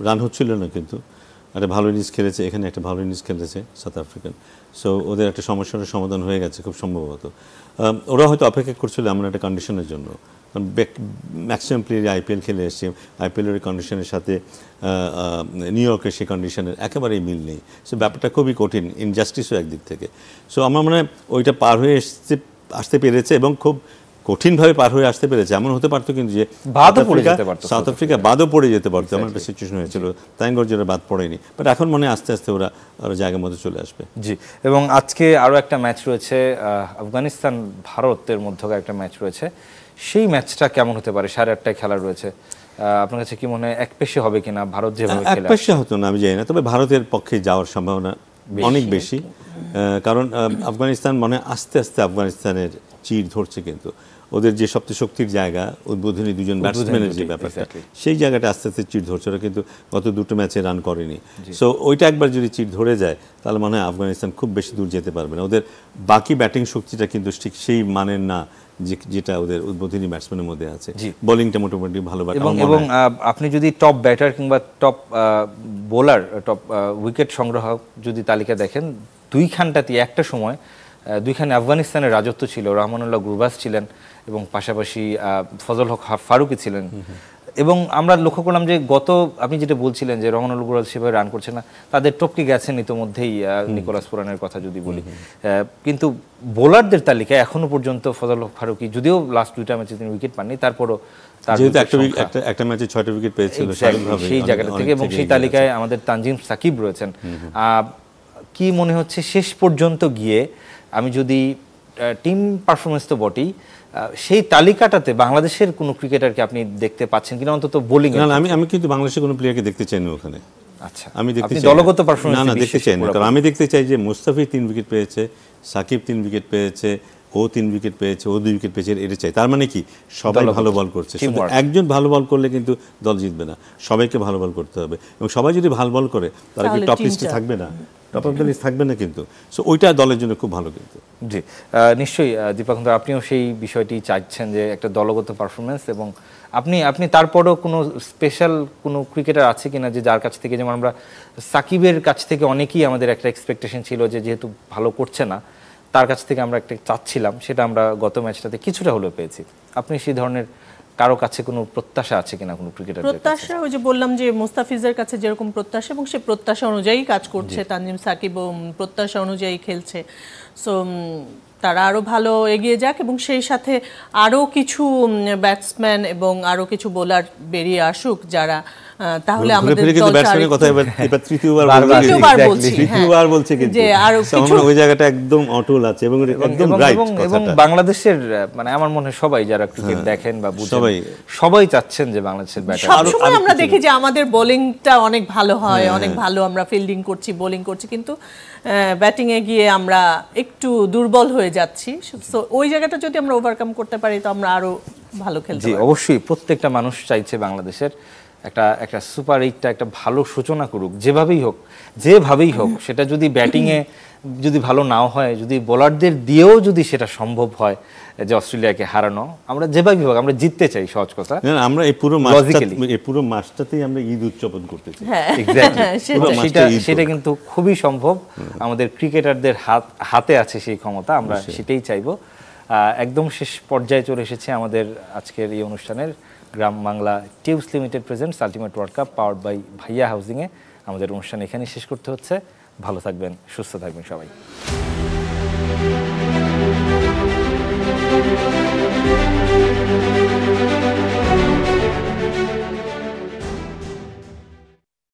রান হচ্ছিল না, কিন্তু একটা ভালো ইনিংস খেলেছে, এখানে একটা ভালো ইনিংস খেলেছে সাউথ আফ্রিকান। সো ওদের একটা সমস্যার সমাধান হয়ে গেছে খুব সম্ভবত। ওরা হয়তো অপেক্ষা করছিল এমন একটা কন্ডিশনের জন্য, কারণ ম্যাক্সিমাম প্লেয়ারই আইপিএল খেলে এসছে, আইপিএলের কন্ডিশনের সাথে নিউ ইয়র্কের সেই কন্ডিশনের একেবারেই মিল নেই। সো ব্যাপারটা খুবই কঠিন, ইনজাস্টিসও একদিক থেকে। সো আমার মনে হয় ওইটা পার হয়ে আসতে পেরেছে, এবং খুব কঠিনভাবে পার হয়ে আসতে পেরেছে। এমন হতে পারতো কিন্তু যে সাউথ আফ্রিকা বাদও পড়ে যেতে পারতো, এমন একটা সিচুয়েশন হয়েছিল। থ্যাঙ্ক গড যেটা বাদ পড়েনি, বাট এখন মনে আস্তে আস্তে ওরা জায়গার মধ্যে চলে আসবে। জি, এবং আজকে আরও একটা ম্যাচ রয়েছে, আফগানিস্তান ভারতের মধ্যকার একটা ম্যাচ রয়েছে। সেই ম্যাচটা কেমন হতে পারে? 8:30টায় খেলা রয়েছে। আপনার কাছে কি মনে হয় একপেশে হবে কিনা? ভারত যেভাবে খেলে একপেশে হতো না আমি জানি না, তবে ভারতের পক্ষে যাওয়ার সম্ভাবনা অনেক বেশি, কারণ আফগানিস্তান মনে আস্তে আস্তে আফগানিস্তানের চির ধরছে, কিন্তু ওদের যে সবচেয়ে শক্তির জায়গা উদ্বোধনী 2জন ব্যাটসম্যানের যে ব্যাপারটা, সেই জায়গাটা আস্তে আস্তে চির ধরছে। ওরা কিন্তু গত 2টো ম্যাচে রান করেনি। সো ওইটা একবার যদি চির ধরে যায়, তাহলে মনে হয় আফগানিস্তান খুব বেশি দূর যেতে পারবে না। ওদের বাকি ব্যাটিং শক্তিটা কিন্তু ঠিক সেই মানের না যেটা ওদের উদ্বোধনী ব্যাটসম্যানের মধ্যে আছে। বোলিংটা মোটামুটি ভালো, এবং আপনি যদি টপ ব্যাটার কিংবা টপ বোলার, টপ উইকেট সংগ্রাহক যদি তালিকা দেখেন, 2খানটাতে একটা সময় 2খানে আফগানিস্তানের রাজত্ব ছিল। রহমানুল্লাহ গুরবাজ ছিলেন, এবং পাশাপাশি ফজল হক ফারুকি ছিলেন। এবং আমরা লক্ষ্য করলাম যে আপনি যেটা বলছিলেন যে রহমানুল্লাহ গুরবাজ সেভাবে রান করছে না, তাদের টপকে গেছেন ইতিমধ্যেই নিকোলাস পুরানের কথা যদি বলি। কিন্তু বোলারদের তালিকায় এখনো পর্যন্ত ফজল হক ফারুকি, যদিও লাস্ট 2টা ম্যাচে তিনি উইকেট পাননি, তারপরও একটা ম্যাচে 6টা উইকেট পেয়েছিল সেই জায়গাটা থেকে, এবং সেই তালিকায় আমাদের তানজিম সাকিব রয়েছেন। কি মনে হচ্ছে শেষ পর্যন্ত গিয়ে, আমি যদি টিম পারফরমেন্স তো বটেই, সেই তালিকাটাতে বাংলাদেশের কোনো ক্রিকেটারকে আপনি দেখতে পাচ্ছেন কিনা, অন্তত বোলিং? না, আমি কিন্তু বাংলাদেশের কোনো প্লেয়ারকে দেখতে চাই না ওখানে। আচ্ছা, আমি দেখতে চাই দলগত পারফরমেন্স না, দেখতে চাই না, কারণ আমি দেখতে চাই যে মুস্তাফিজ 3 উইকেট পেয়েছে, সাকিব 3 উইকেট পেয়েছে, ও 3 উইকেট পেয়েছে, ও 2 উইকেট পেয়েছে, এটা চাই। তার মানে কি সবাই ভালো বল করছে। একজন ভালো বল করলে কিন্তু দল জিতবে না, সবাইকে ভালো বল করতে হবে, এবং সবাই যদি ভালো বল করে তারা কি টপ লিস্টে থাকবে না? টপ অফ দ্য লিস্ট থাকবে না কিন্তু। সো ওইটা দলের জন্য খুব ভালো কিন্তু। জি, নিশ্চয়ই দীপাঙ্কর, আপনিও সেই বিষয়টি চাইছেন যে একটা দলগত পারফরমেন্স, এবং আপনি তারপরও কোনো স্পেশাল কোনো ক্রিকেটার আছে কিনা যে যার কাছ থেকে, যেমন আমরা সাকিবের কাছ থেকে অনেকেই আমাদের একটা এক্সপেকটেশন ছিল যে যেহেতু ভালো করছে না, তার কাছ থেকে আমরা একটা চাচ্ছিলাম, সেটা আমরা গত ম্যাচটাতে কিছুটা হলেও পেয়েছি। আপনি সেই ধরনের কারো কাছে কোনো প্রত্যাশা আছে কিনা কোনো ক্রিকেটার? প্রত্যাশা ওই যে বললাম যে মুস্তাফিজের কাছে যেরকম প্রত্যাশা, এবং সে প্রত্যাশা অনুযায়ী কাজ করছে, তানজিম সাকিবও প্রত্যাশা অনুযায়ী খেলছে। সো তারা আরও ভালো এগিয়ে যাক, এবং সেই সাথে আরও কিছু ব্যাটসম্যান এবং আরও কিছু বোলার বেরিয়ে আসুক যারা তাহলে ঘুরে আমাদের ফিরে কিন্তু দলটা ব্যাটসম্যানের কথা এবার তৃতীয়বার বলছি, তৃতীয়বার বলছে কিন্তু যে আরো কিছু ওই জায়গাটা একদম অটল আছে এবং একদম রাইট এবং বাংলাদেশের মানে আমার মনে হয় সবাই যারা ক্রিকেট দেখেন বা বুঝেন সবাই চাচ্ছেন যে বাংলাদেশের ব্যাটার সবসময় আমরা দেখি যে আমাদের বোলিংটা অনেক ভালো হয়, অনেক ভালো আমরা ফিল্ডিং করছি, বোলিং করছি, কিন্তু ব্যাটিং এ গিয়ে আমরা একটু দুর্বল হয়ে যাচ্ছি। সো ওই জায়গাটা যদি আমরা ওভারকাম করতে পারি তো আমরা আরো ভালো খেলতে পারবো। অবশ্যই প্রত্যেকটা মানুষ চাইছে বাংলাদেশের একটা সুপার 8টা একটা ভালো সূচনা করুক, যেভাবেই হোক সেটা যদি ব্যাটিং এ যদি ভালো নাও হয়, যদি বোলারদের দিয়েও যদি সেটা সম্ভব হয় যে অস্ট্রেলিয়াকে হারানো, আমরা যেভাবেই হোক আমরা জিততে চাই, সহজ কথা। আমরা এই পুরো মাসটাতেই আমরা ঈদ উদযাপন করতে চাই। সেটা কিন্তু খুবই সম্ভব, আমাদের ক্রিকেটারদের হাতে আছে সেই ক্ষমতা, আমরা সেটাই চাইবো। একদম শেষ পর্যায়ে চলে এসেছে আমাদের আজকের এই অনুষ্ঠানের Gram Bangla tubes limited presents ultimate world cup powered by Bhaiya হাউজিংয়ে। আমাদের অনুষ্ঠান এখানেই শেষ করতে হচ্ছে। ভালো থাকবেন, সুস্থ থাকবেন সবাই।